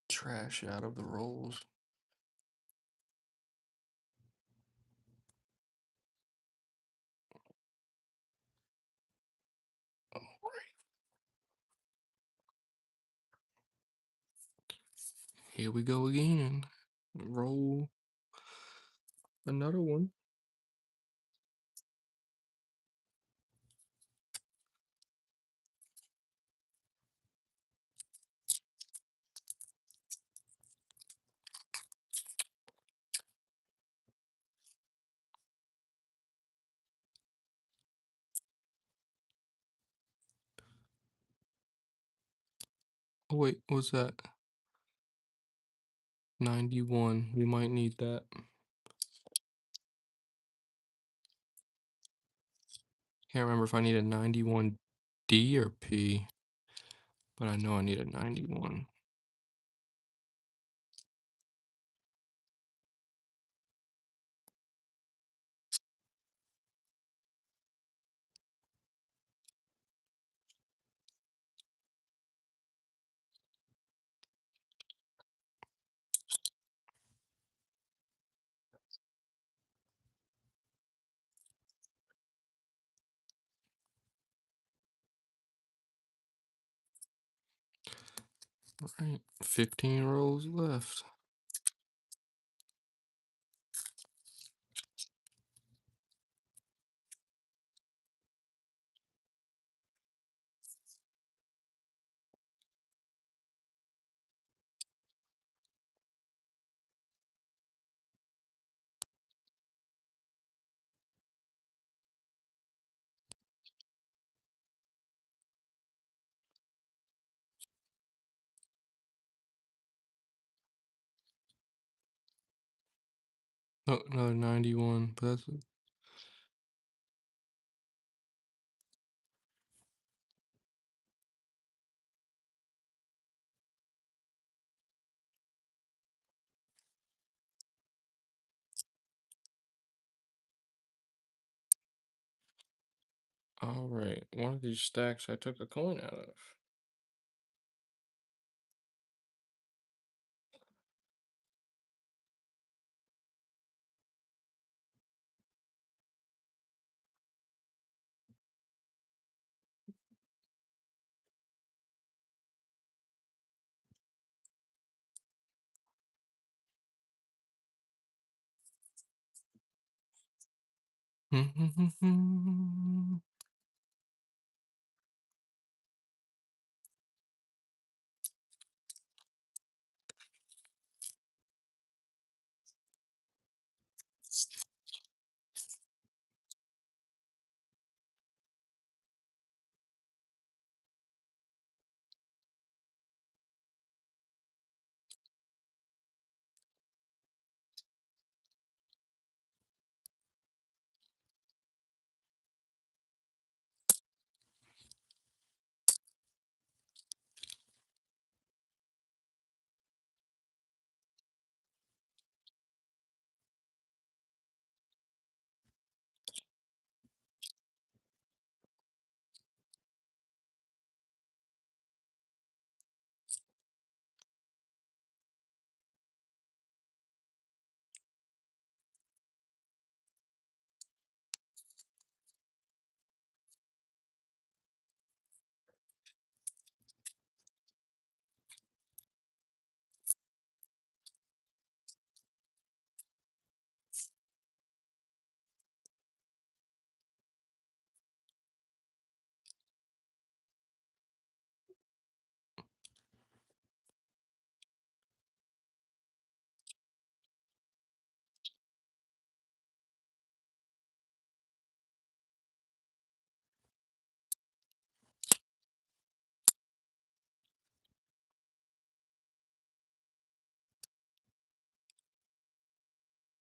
trash out of the rolls. All right, here we go again. Roll another one. Oh wait, what's that? 91. We might need that. Can't remember if I need a 91D or P, but I know I need a 91. All right, 15 rolls left. Oh, another 91, but that's all right. One of these stacks I took a coin out of.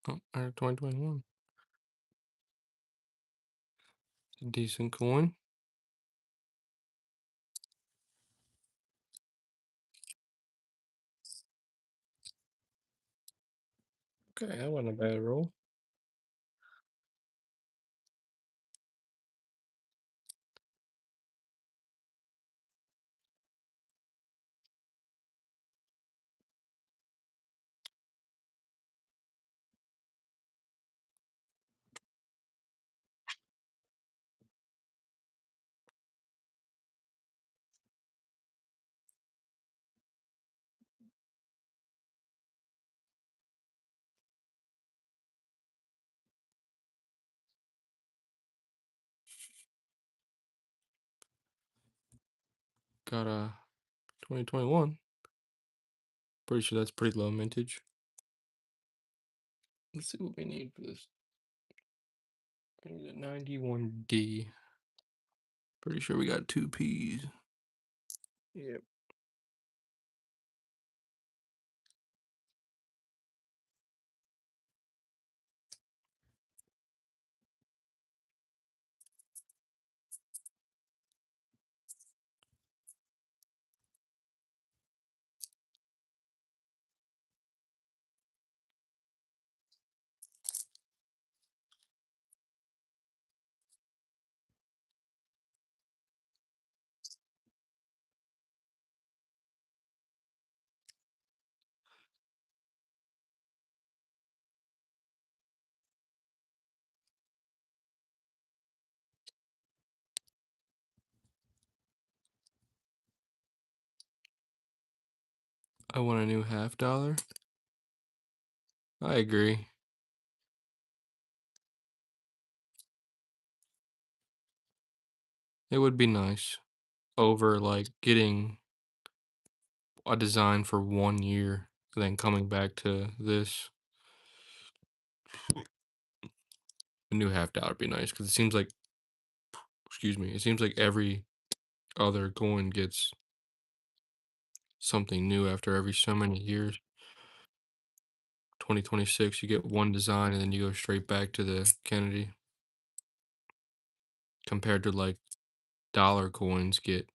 Oh, 2021. Decent coin. Okay, that wasn't a bad roll. Got a 2021. Pretty sure that's pretty low mintage. Let's see what we need for this. I need a 91D. Pretty sure we got two P's. Yep. I want a new $50. I agree. It would be nice over like getting a design for 1 year and then coming back to this. A new $50 would be nice because it seems like, excuse me, it seems like every other coin gets something new after every so many years. 2026, you get one design and then you go straight back to the Kennedy. Compared to like dollar coins get,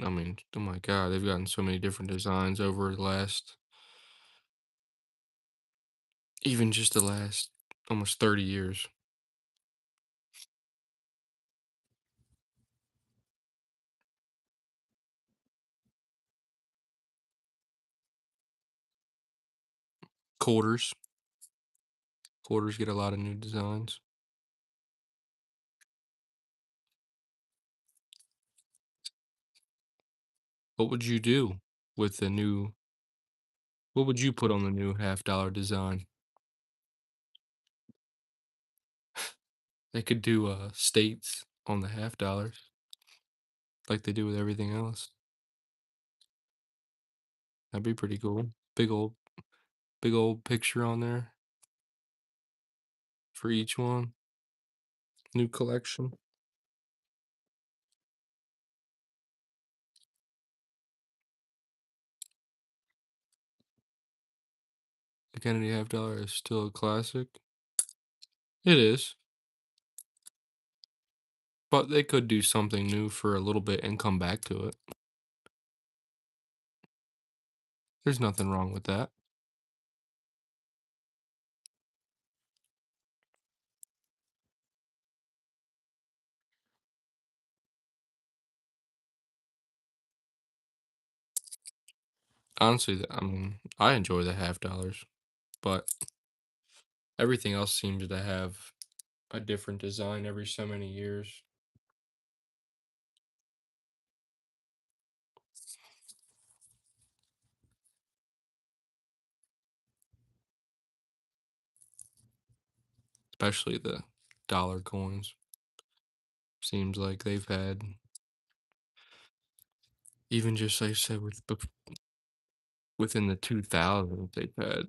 I mean, oh my God, they've gotten so many different designs over the last, even just the last almost 30 years. Quarters. Quarters get a lot of new designs. What would you do with the new, what would you put on the new $50 design? They could do states on the $50 like they do with everything else. That'd be pretty cool. Big old picture on there for each one. New collection. The Kennedy $50 is still a classic. It is, but they could do something new for a little bit and come back to it. There's nothing wrong with that. Honestly, I mean, I enjoy the $50, but everything else seems to have a different design every so many years. Especially the dollar coins. Seems like they've had, even just like I said, within the 2000s, they've had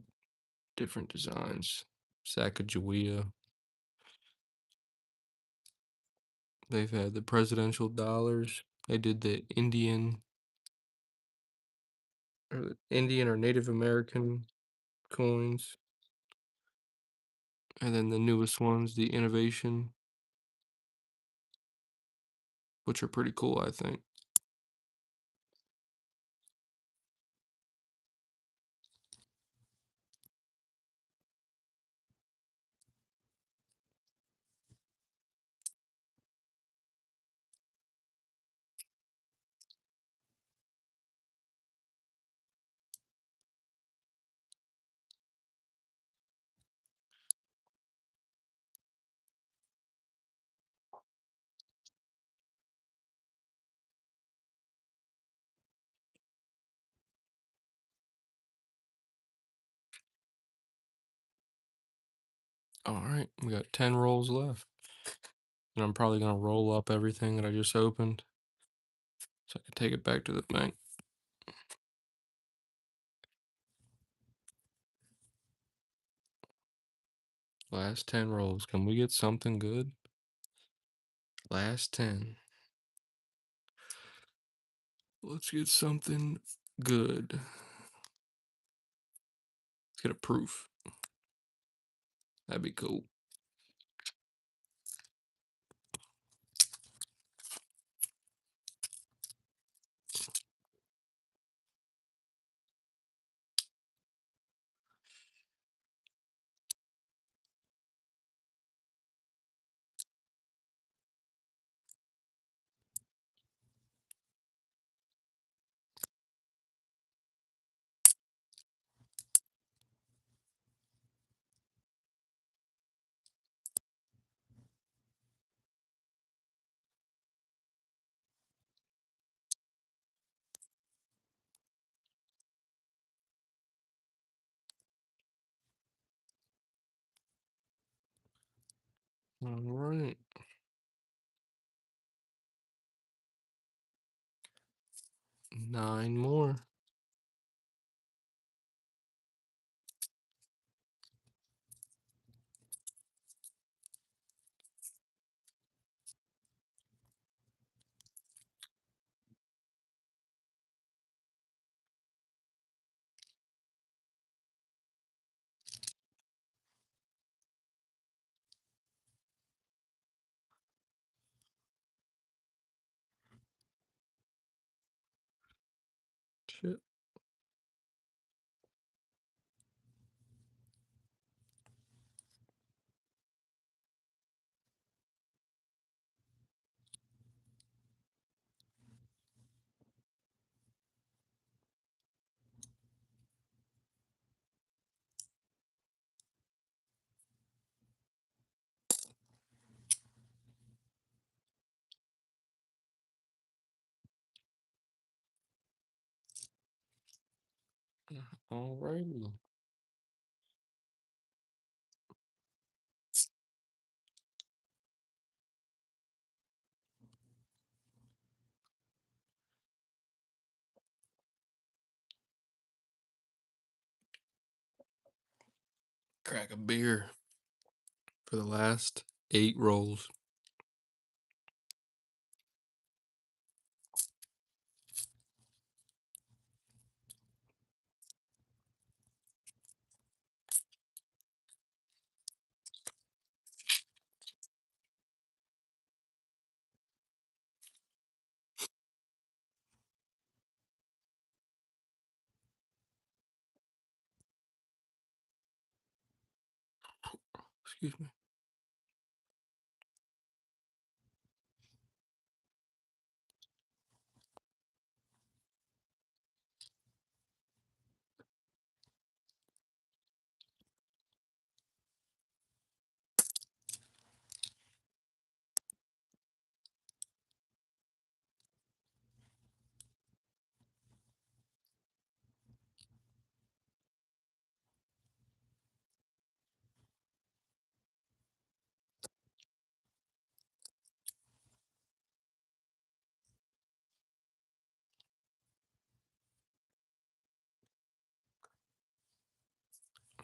different designs. Sacagawea. They've had the presidential dollars. They did the Indian or Native American coins. And then the newest ones, the Innovation, which are pretty cool, I think. All right, we got 10 rolls left. And I'm probably going to roll up everything that I just opened so I can take it back to the bank. Last 10 rolls. Can we get something good? Last 10. Let's get something good. Let's get a proof. That'd be cool. All right. 9 more. Shit. All righty. Crack a beer for the last 8 rolls. Excuse me.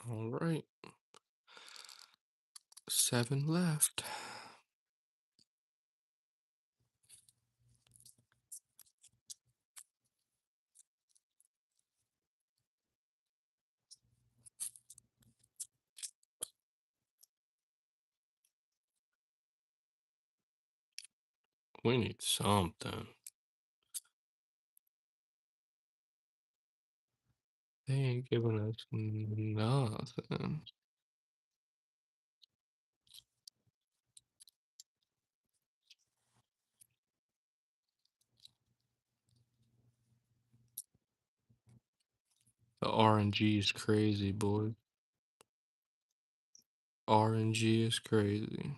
All right. 7 left. We need something. They ain't giving us nothing. The RNG is crazy, boy. RNG is crazy.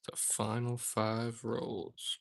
The final 5 rolls.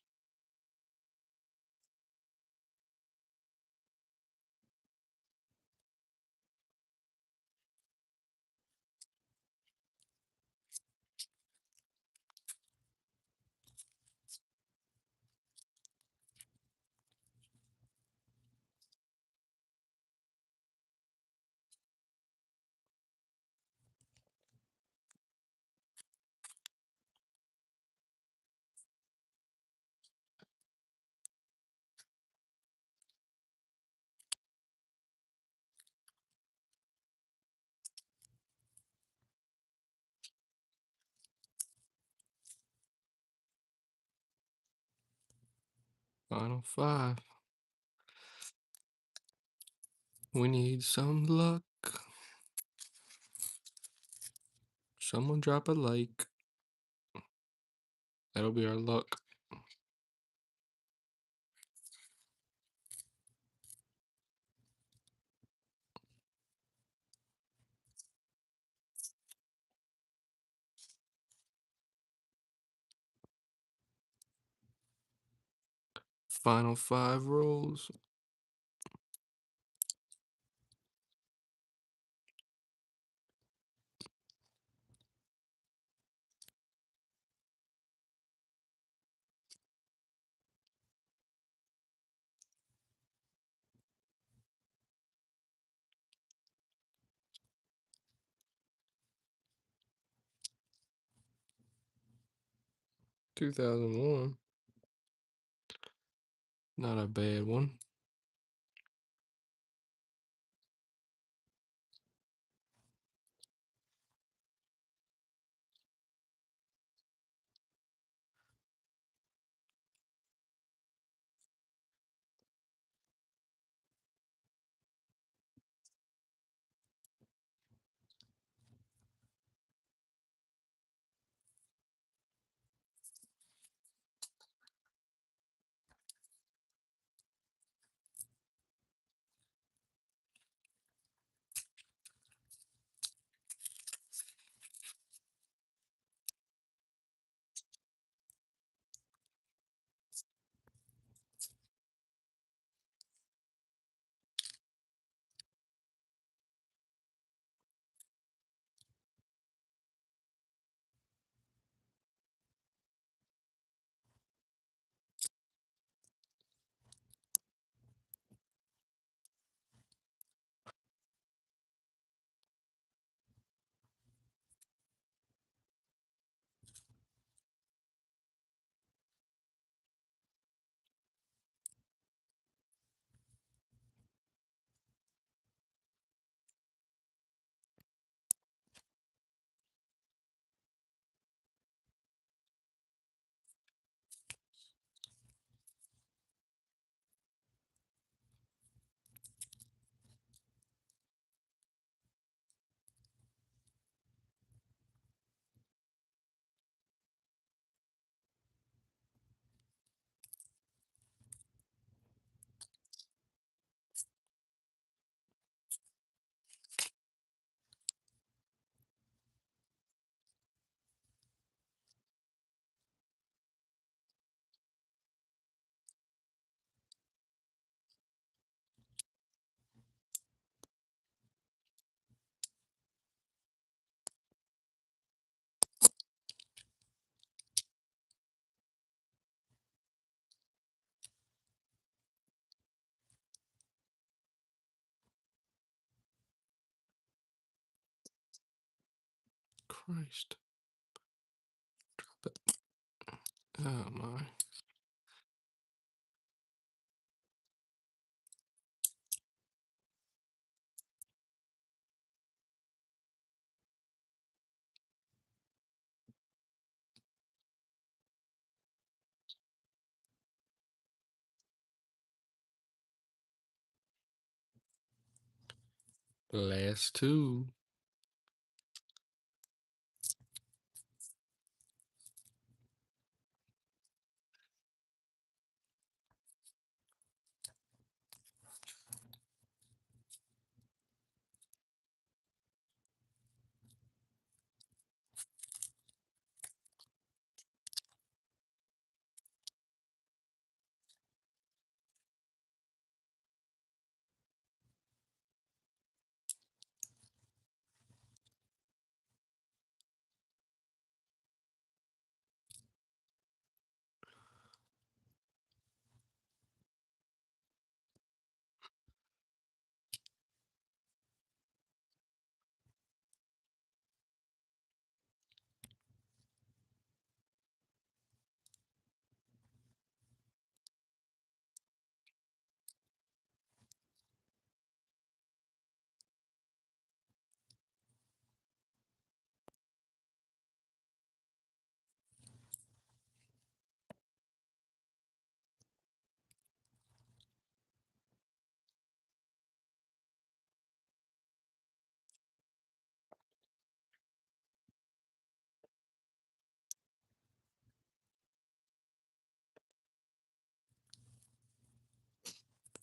Final 5. We need some luck. Someone drop a like. That'll be our luck. Final 5 rolls. 2001. Not a bad one. Christ. Drop it. Oh my. Last two.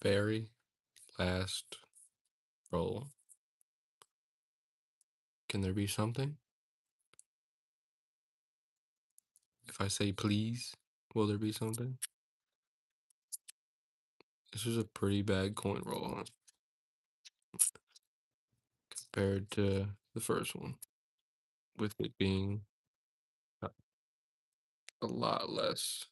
Very last roll. Can there be something? If I say please, will there be something? This is a pretty bad coin roll, huh? Compared to the first one, with it being a lot less.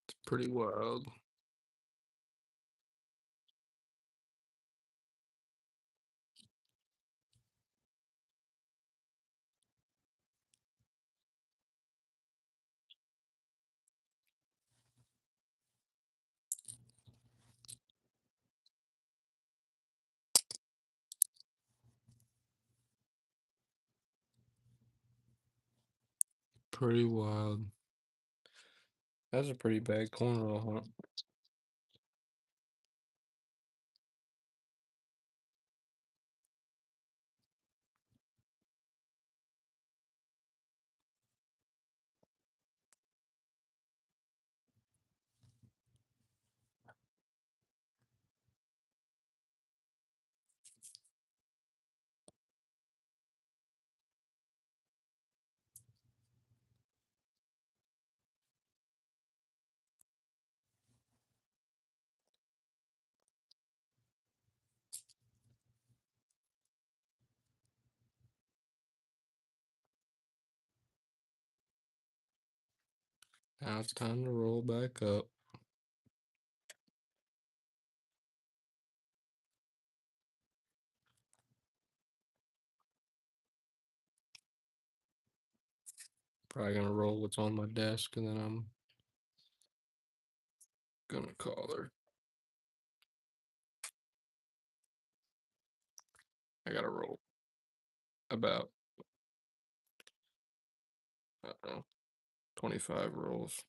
It's pretty wild. Pretty wild. That's a pretty bad coin roll, huh? Now it's time to roll back up. Probably gonna roll what's on my desk and then I'm gonna call her. I gotta roll about, I don't know, 25 rolls.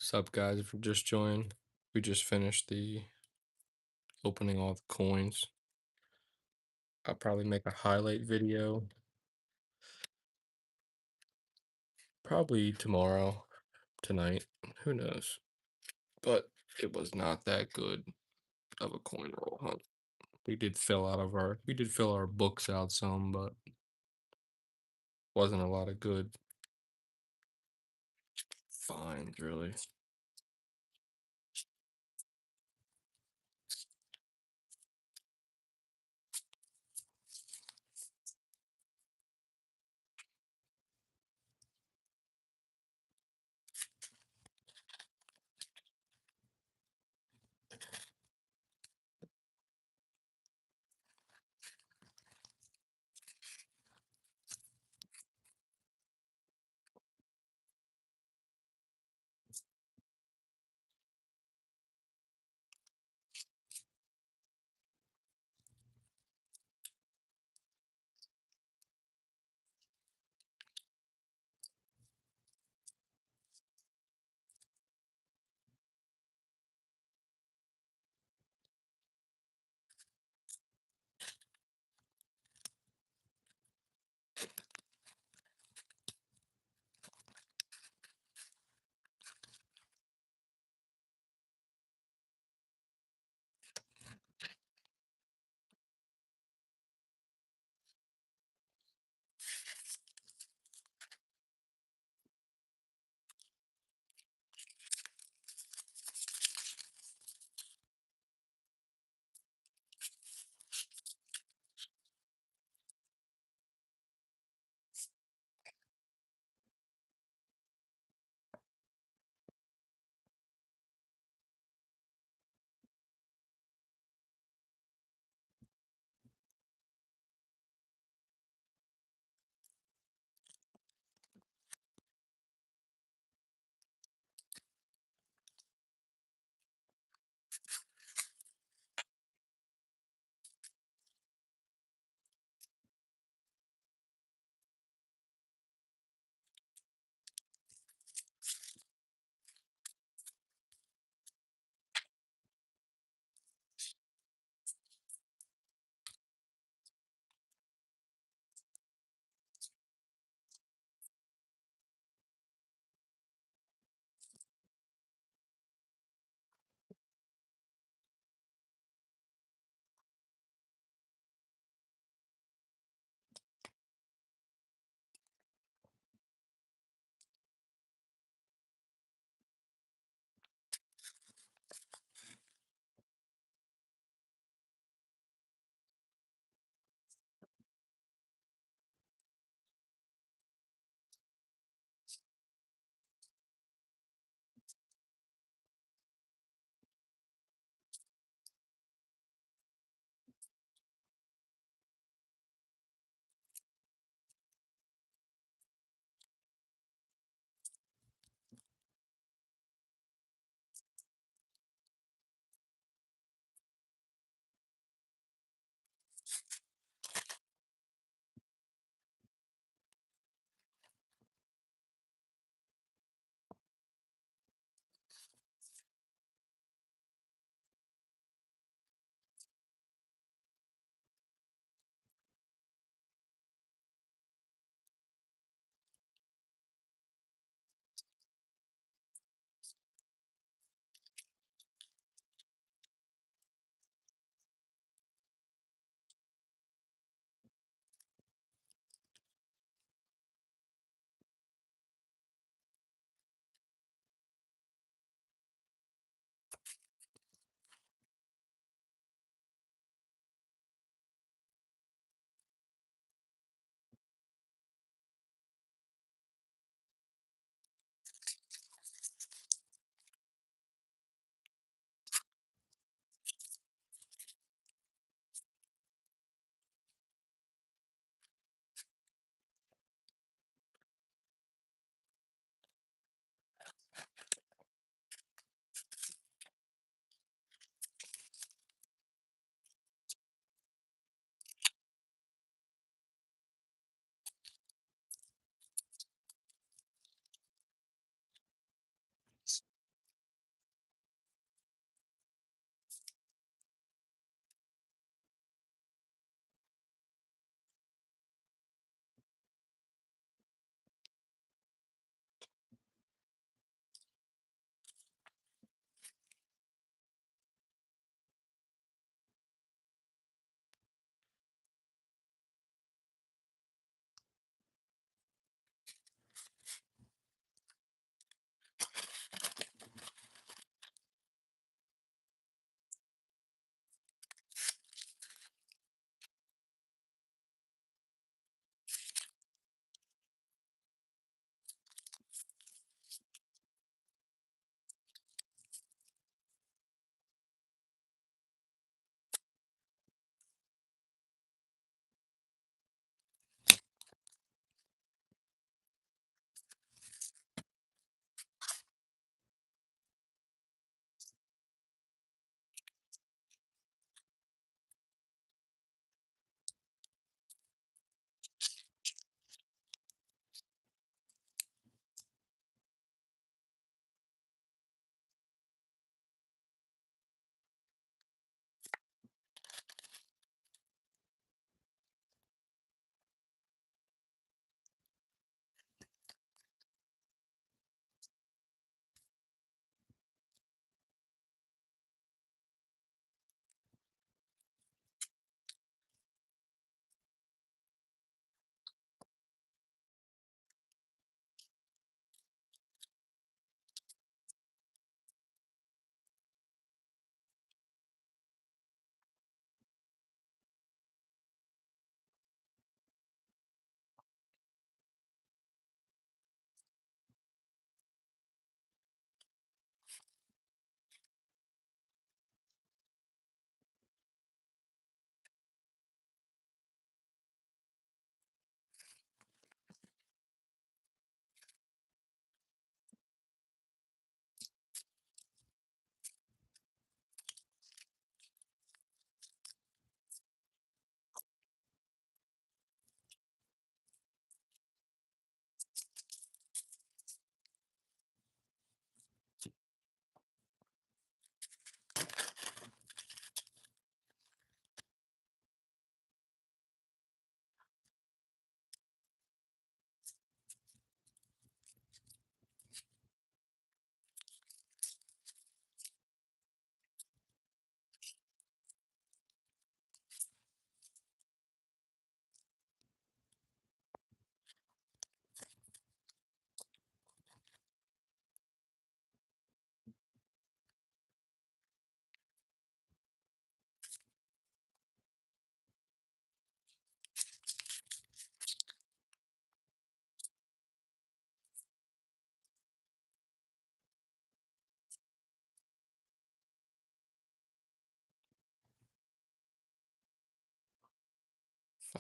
Sup, guys, if you're just joining, we just finished the opening all the coins. I'll probably make a highlight video, probably tomorrow, tonight, who knows. But it was not that good of a coin roll hunt. We did fill our books out some, but wasn't a lot of good finds, really.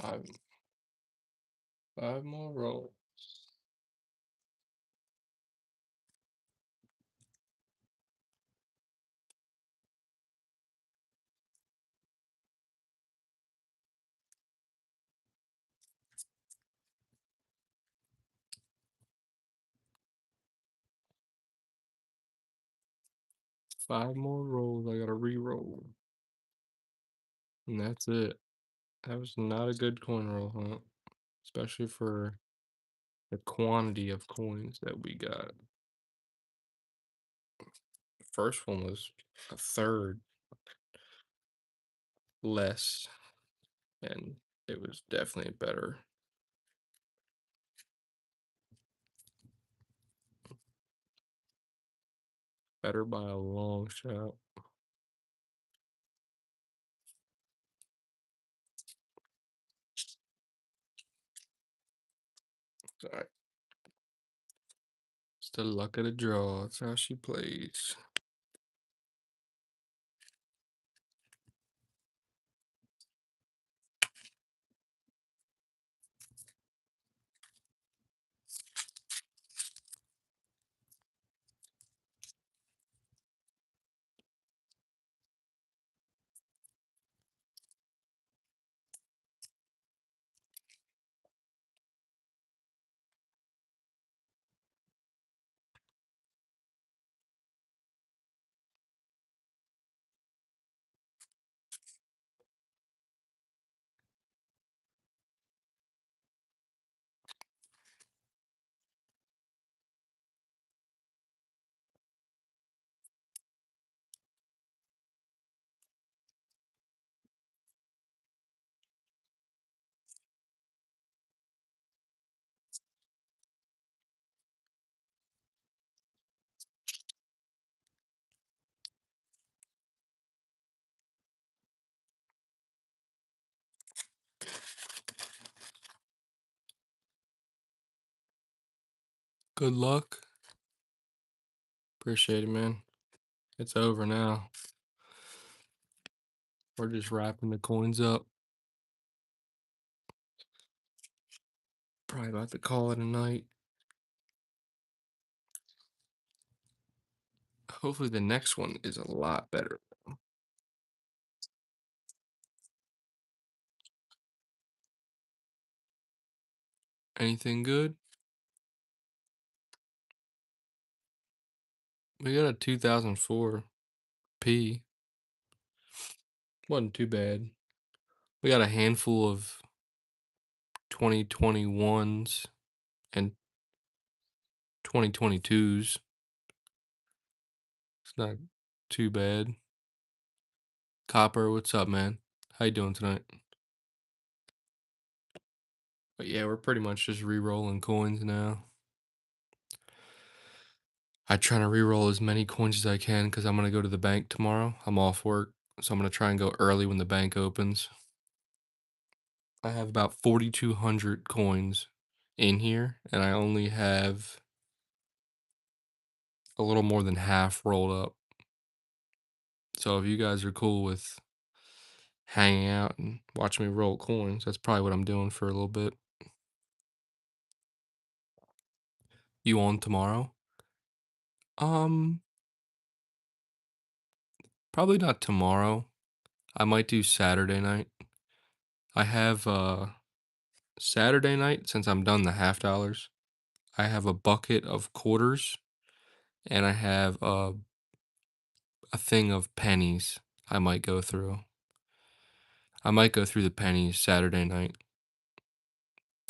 Five, five more rolls. Five more rolls. I gotta re-roll. And that's it. That was not a good coin roll hunt, especially for the quantity of coins that we got. The first one was a third less, and it was definitely better. Better by a long shot. Alright. It's the luck of the draw. That's how she plays. Good luck. Appreciate it, man. It's over now. We're just wrapping the coins up. Probably about to call it a night. Hopefully the next one is a lot better. Anything good? We got a 2004 P. Wasn't too bad. We got a handful of 2021s and 2022s. It's not too bad. Copper, what's up, man? How you doing tonight? But yeah, we're pretty much just re-rolling coins now. I try to re-roll as many coins as I can because I'm gonna go to the bank tomorrow. I'm off work, so I'm gonna try and go early when the bank opens. I have about 4,200 coins in here, and I only have a little more than half rolled up. So if you guys are cool with hanging out and watching me roll coins, that's probably what I'm doing for a little bit. You on tomorrow? Um, Probably not tomorrow. I might do Saturday night. I have Saturday night, since I'm done the half dollars, I have a bucket of quarters and I have a thing of pennies I might go through. I might go through the pennies Saturday night.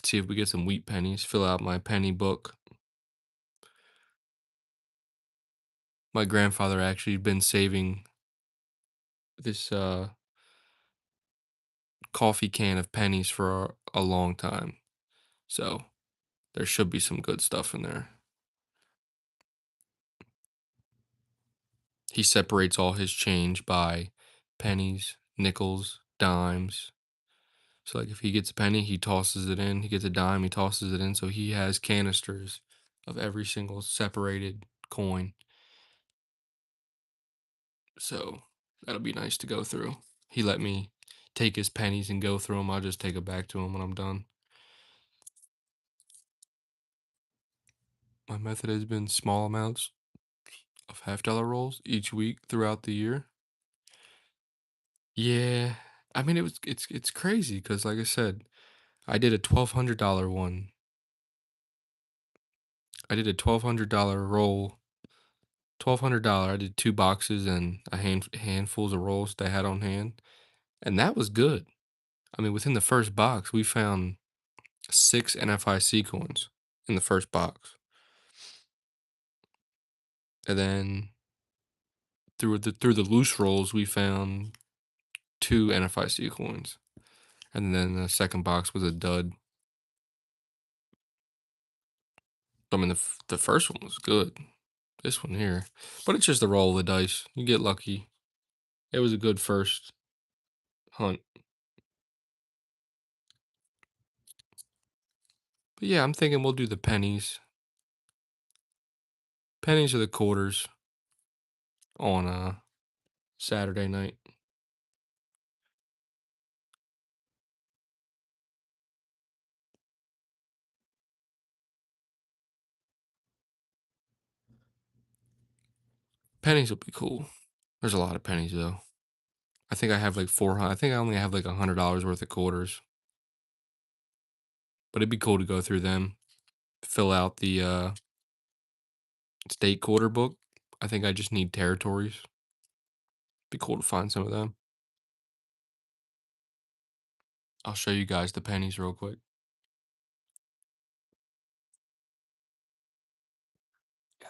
See if we get some wheat pennies, fill out my penny book. My grandfather actually been saving this coffee can of pennies for a long time. So there should be some good stuff in there. He separates all his change by pennies, nickels, dimes. So like if he gets a penny, he tosses it in. He gets a dime, he tosses it in. So he has canisters of every single separated coin. So that'll be nice to go through. He let me take his pennies and go through them. I'll just take it back to him when I'm done. My method has been small amounts of half-dollar rolls each week throughout the year. Yeah, I mean, it's crazy because, like I said, I did a $1,200 one. I did a $1,200 roll. $1,200. I did 2 boxes and a handfuls of rolls they had on hand, and that was good. I mean, within the first box, we found 6 NFIC coins in the first box, and then through the loose rolls, we found 2 NFIC coins, and then the second box was a dud. I mean, the first one was good. This one here, but it's just a roll of the dice. You get lucky. It was a good first hunt. But yeah, I'm thinking we'll do the pennies. Pennies or the quarters on Saturday night. Pennies will be cool. There's a lot of pennies though. I think I have like 400. I think I only have like $100 worth of quarters, but it'd be cool to go through them, fill out the state quarter book. I think I just need territories. Be cool to find some of them. I'll show you guys the pennies real quick. God.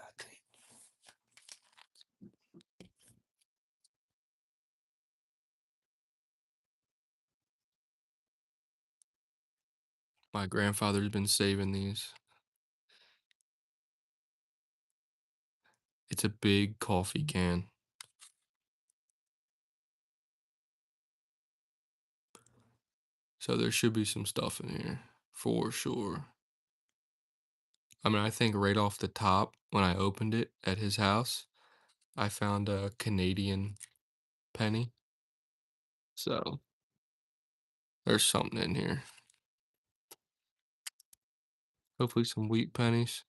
My grandfather's been saving these. It's a big coffee can. So there should be some stuff in here for sure. I mean, I think right off the top, when I opened it at his house, I found a Canadian penny. So there's something in here. Hopefully some wheat pennies.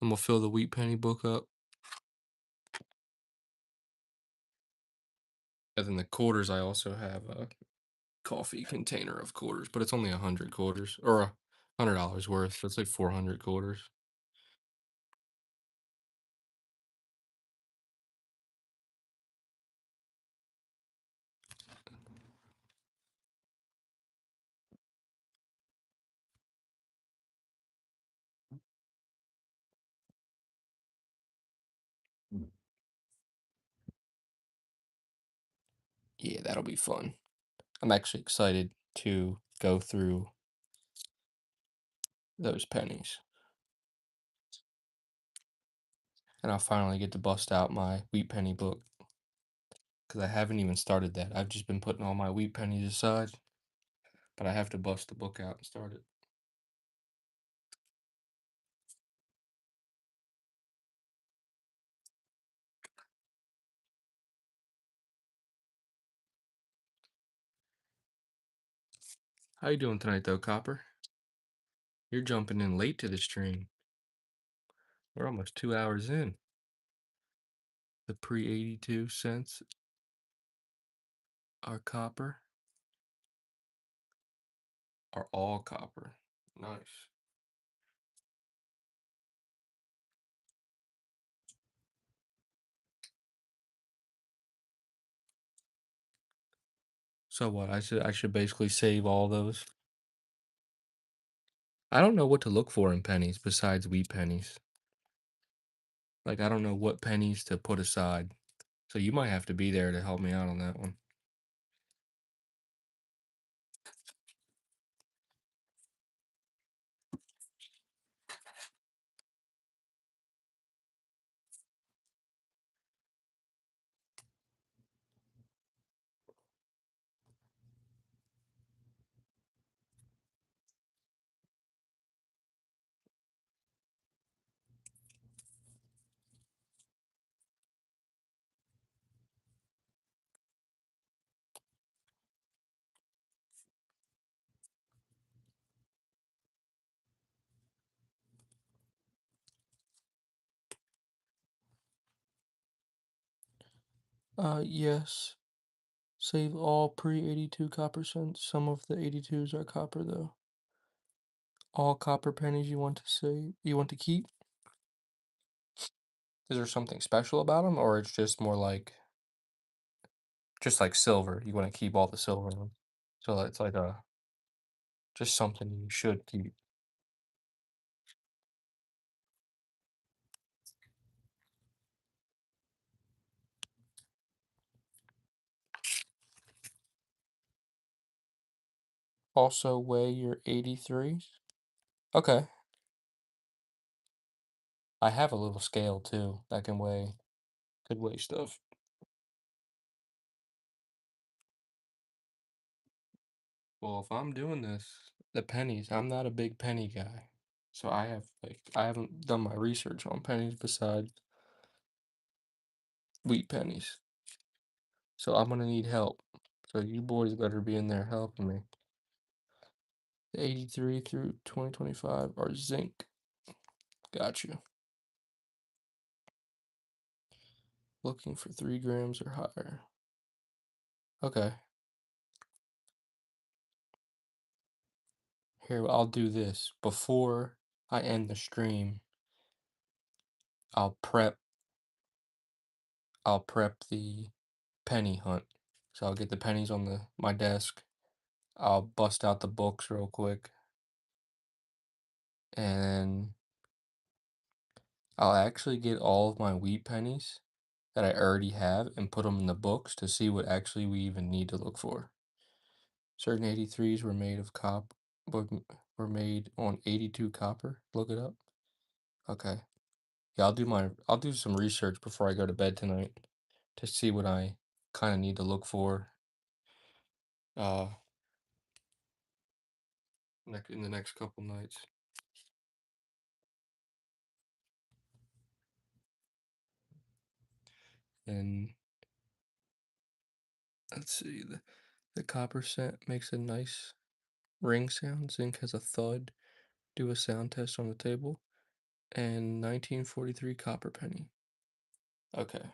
I'm gonna fill the wheat penny book up. And then the quarters, I also have a coffee container of quarters, but it's only 100 quarters or $100 worth. So it's like 400 quarters. Yeah, that'll be fun. I'm actually excited to go through those pennies. And I'll finally get to bust out my wheat penny book because I haven't even started that. I've just been putting all my wheat pennies aside, but I have to bust the book out and start it. How you doing tonight, though, Copper? You're jumping in late to this train. We're almost 2 hours in. The pre 82 cents are copper, are all copper. Nice. So what? I should basically save all those. I don't know what to look for in pennies besides wheat pennies. Like I don't know what pennies to put aside. So you might have to be there to help me out on that one. Yes. Save all pre-82 copper cents. Some of the 82s are copper though. All copper pennies you want to save, you want to keep? Is there something special about them, or it's just more like just like silver? You want to keep all the silver ones. So it's like a just something you should keep. Also weigh your 83s. Okay. I have a little scale too that can weigh could weigh stuff. Well, if I'm doing this, the pennies, I'm not a big penny guy. So I haven't done my research on pennies besides wheat pennies. So I'm gonna need help. So you boys better be in there helping me. The 83 through 2025 are zinc. Got you. Looking for 3 grams or higher. Okay. Here, I'll do this. Before I end the stream, I'll prep I'll prep the penny hunt. So I'll get the pennies on my desk. I'll bust out the books real quick, and I'll actually get all of my wheat pennies that I already have and put them in the books to see what actually we even need to look for. Certain 83s were made of were were made on 82 copper. Look it up. Okay. Yeah, I'll do some research before I go to bed tonight to see what I kind of need to look for uh in the next couple nights. And let's see, the copper set makes a nice ring sound. Zinc has a thud. Do a sound test on the table. And 1943 copper penny. Okay.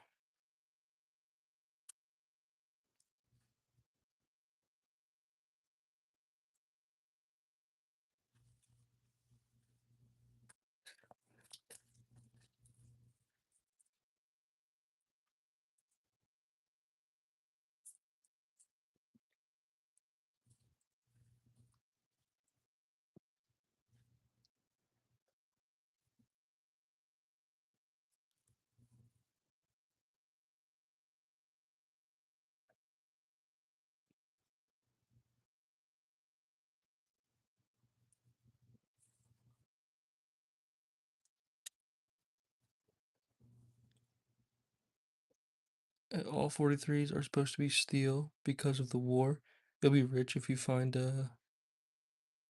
All 43s are supposed to be steel because of the war. You'll be rich if you find a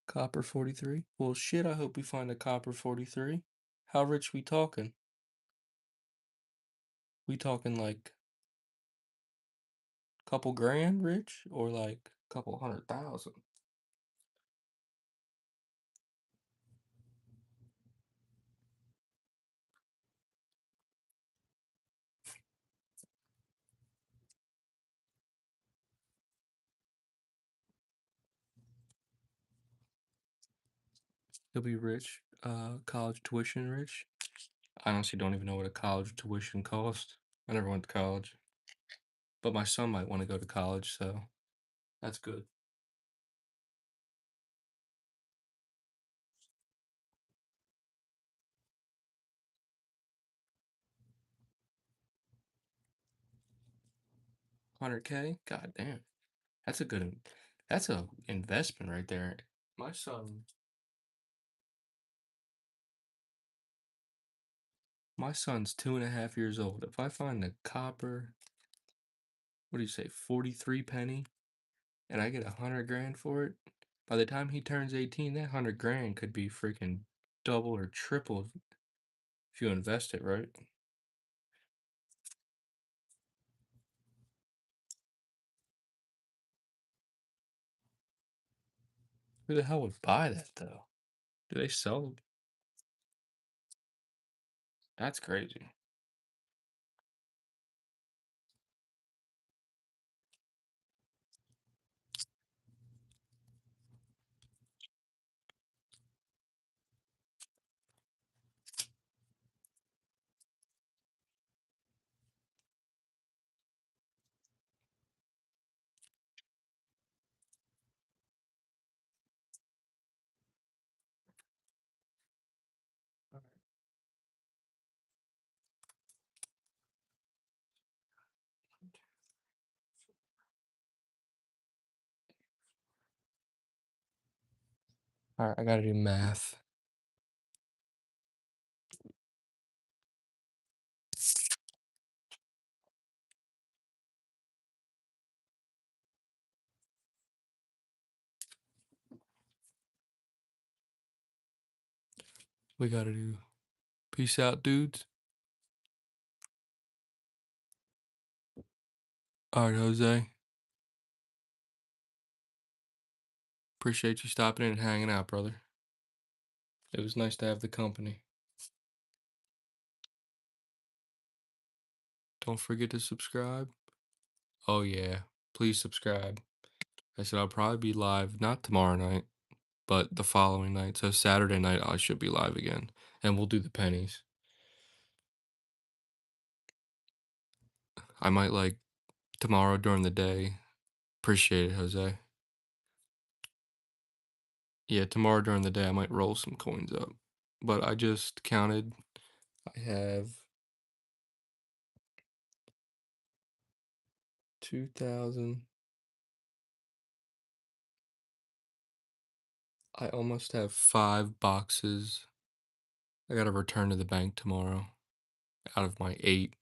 copper 43. Well, shit, I hope we find a copper 43. How rich we talking? We talking like couple grand rich or like couple 100,000? You'll be rich, college tuition rich. I honestly don't even know what a college tuition costs. I never went to college, but my son might want to go to college, so that's good. 100K? God damn. That's a that's a investment right there. My son, my son's 2.5 years old. If I find a copper, what do you say, 43 penny, and I get 100 grand for it, by the time he turns 18, that 100 grand could be freaking double or triple if you invest it right. Who the hell would buy that though? Do they sell? That's crazy. All right, I gotta do math. We gotta do peace out, dudes. All right, Jose. Appreciate you stopping in and hanging out, brother. It was nice to have the company. Don't forget to subscribe. Oh, yeah. Please subscribe. I said I'll probably be live, not tomorrow night, but the following night. So Saturday night, I should be live again. And we'll do the pennies. I might like tomorrow during the day. Appreciate it, Jose. Yeah, tomorrow during the day, I might roll some coins up. But I just counted. I have 2,000. I almost have 5 boxes. I gotta return to the bank tomorrow out of my 8.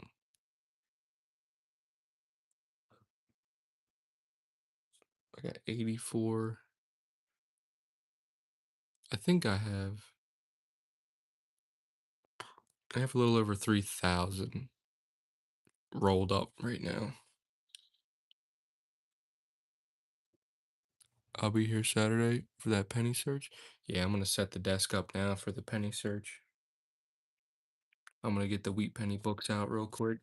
I got 84. I think I have a little over 3,000 rolled up right now. I'll be here Saturday for that penny search. Yeah, I'm gonna set the desk up now for the penny search. I'm gonna get the wheat penny books out real quick.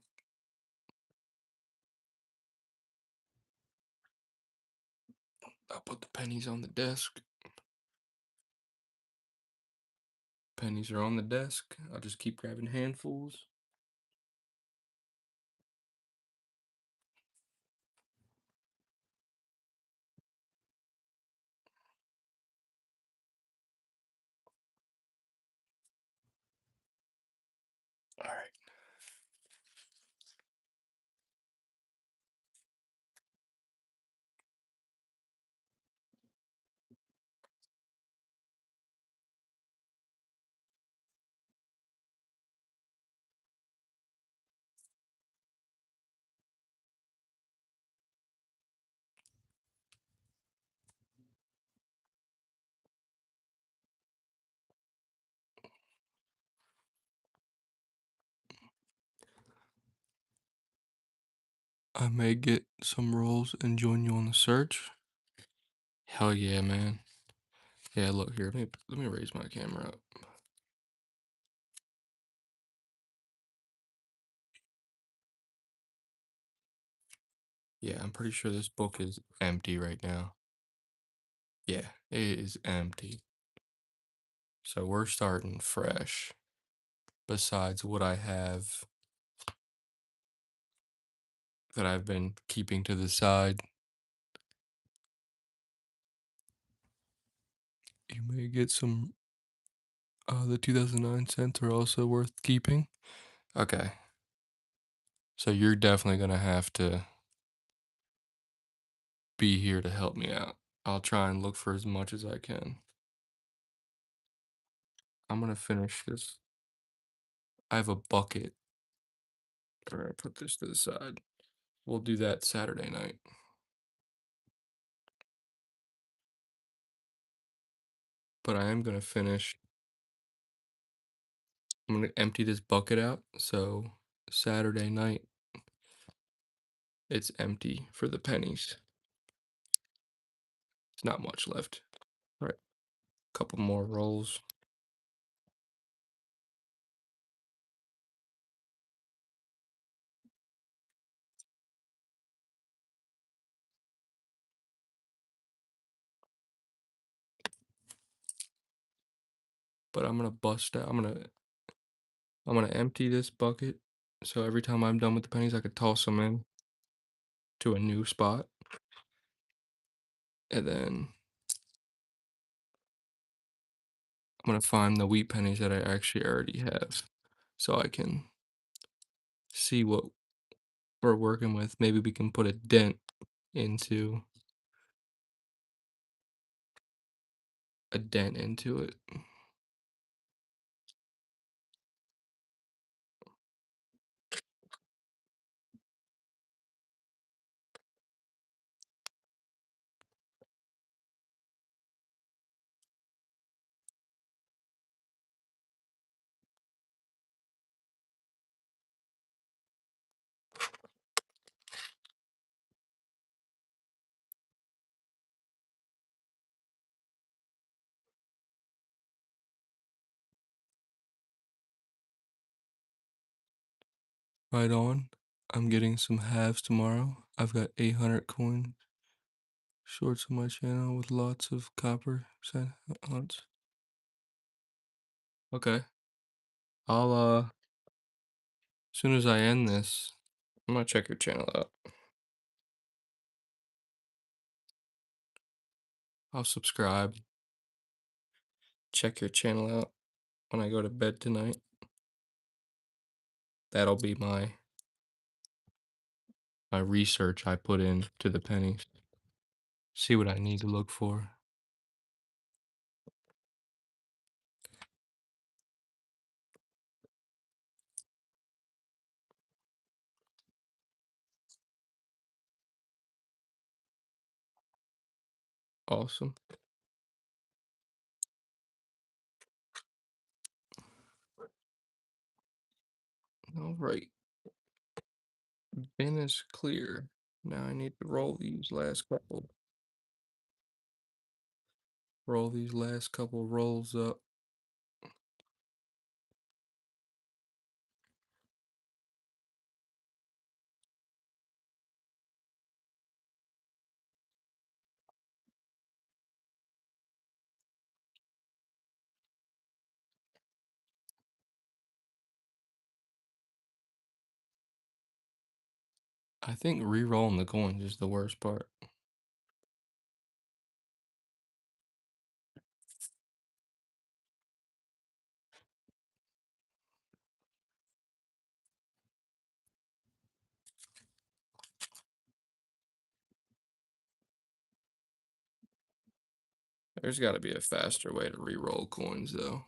I'll put the pennies on the desk. Pennies are on the desk. I'll just keep grabbing handfuls. All right. I may get some rolls and join you on the search. Hell yeah, man. Yeah, look here. Let me raise my camera up. Yeah, I'm pretty sure this book is empty right now. Yeah, it is empty. So we're starting fresh. Besides what I have that I've been keeping to the side. You may get some the 2009 cents are also worth keeping. Okay. So you're definitely gonna have to be here to help me out. I'll try and look for as much as I can. I'm gonna finish this. I have a bucket. Or I put this to the side. We'll do that Saturday night. But I am gonna finish. I'm gonna empty this bucket out. So Saturday night, it's empty for the pennies. It's not much left. All right, couple more rolls. But I'm gonna bust out. I'm gonna empty this bucket. So every time I'm done with the pennies, I could toss them in to a new spot. And then I'm gonna find the wheat pennies that I actually already have. So I can see what we're working with. Maybe we can put a dent into a dent into it. Right on. I'm getting some halves tomorrow. I've got 800 coins shorts on my channel with lots of copper hunts. Okay. I'll as soon as I end this, I'm gonna check your channel out. I'll subscribe. Check your channel out when I go to bed tonight. That'll be my research I put in to the pennies. See what I need to look for. Awesome. All right. Bin is clear. Now I need to roll these last couple. Roll these last couple rolls up. I think re-rolling the coins is the worst part. There's got to be a faster way to re-roll coins, though.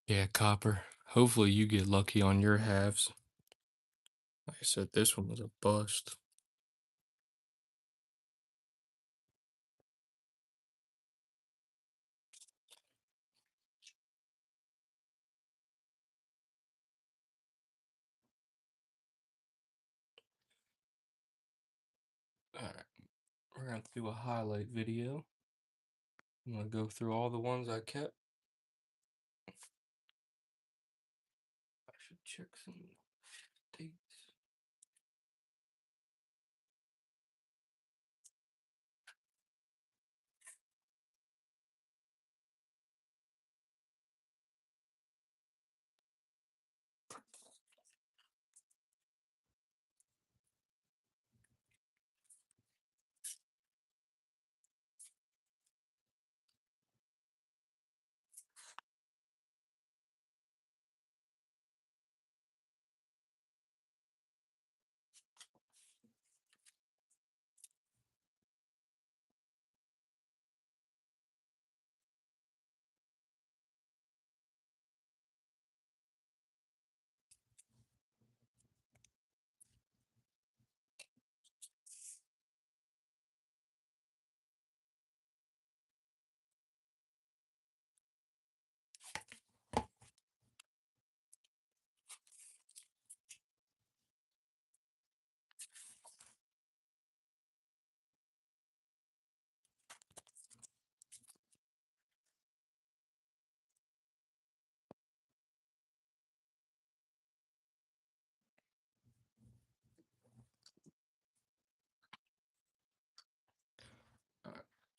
Yeah, copper. Hopefully you get lucky on your halves. Like I said, this one was a bust. Alright, we're gonna do a highlight video. I'm gonna go through all the ones I kept. I should check some dates.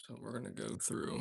So we're gonna go through.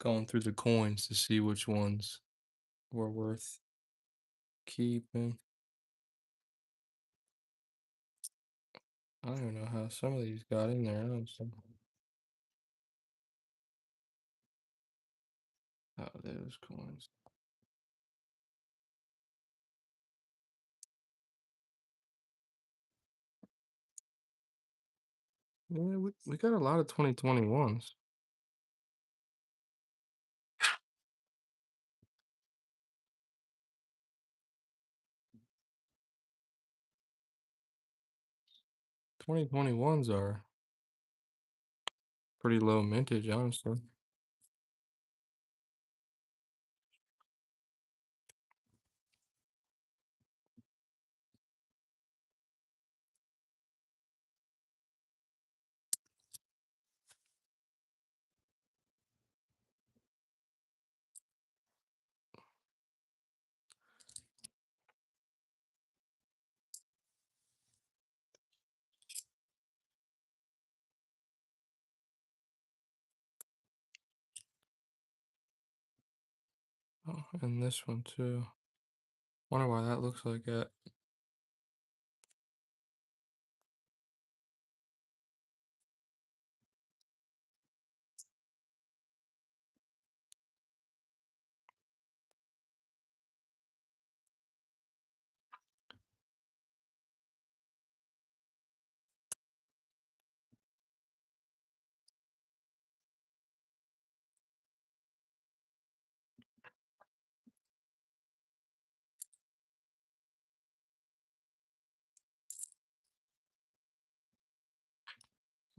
Going through the coins to see which ones were worth keeping. I don't even know how some of these got in there, honestly. Oh, those coins. Yeah, we got a lot of 2021s. Twenty 2021s are pretty low mintage, honestly. Oh, and this one too. Wonder why that looks like that.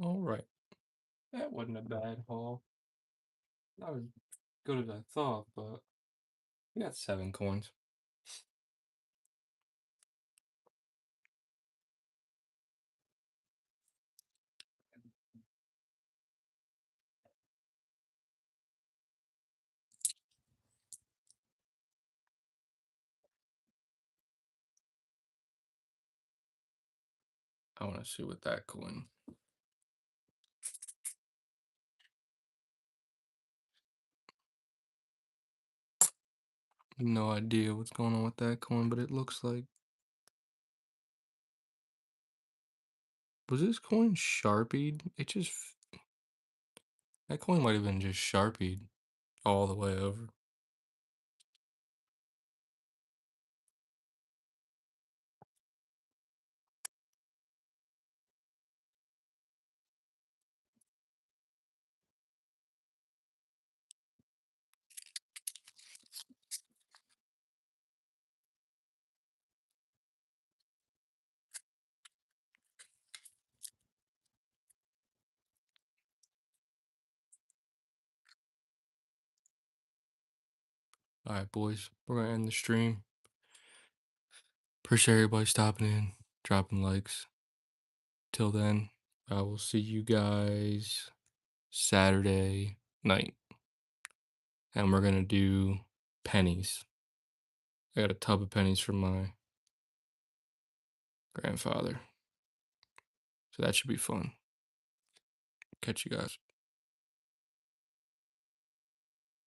All right, that wasn't a bad haul. Not as good as I thought, but we got 7 coins. I want to see what that coin. No idea what's going on with that coin, but it looks like. Was this coin sharpied? That coin might have been just sharpied all the way over. All right, boys, we're gonna end the stream. Appreciate everybody stopping in, dropping likes. Till then, I will see you guys Saturday night. And we're gonna do pennies. I got a tub of pennies from my grandfather. So that should be fun. Catch you guys.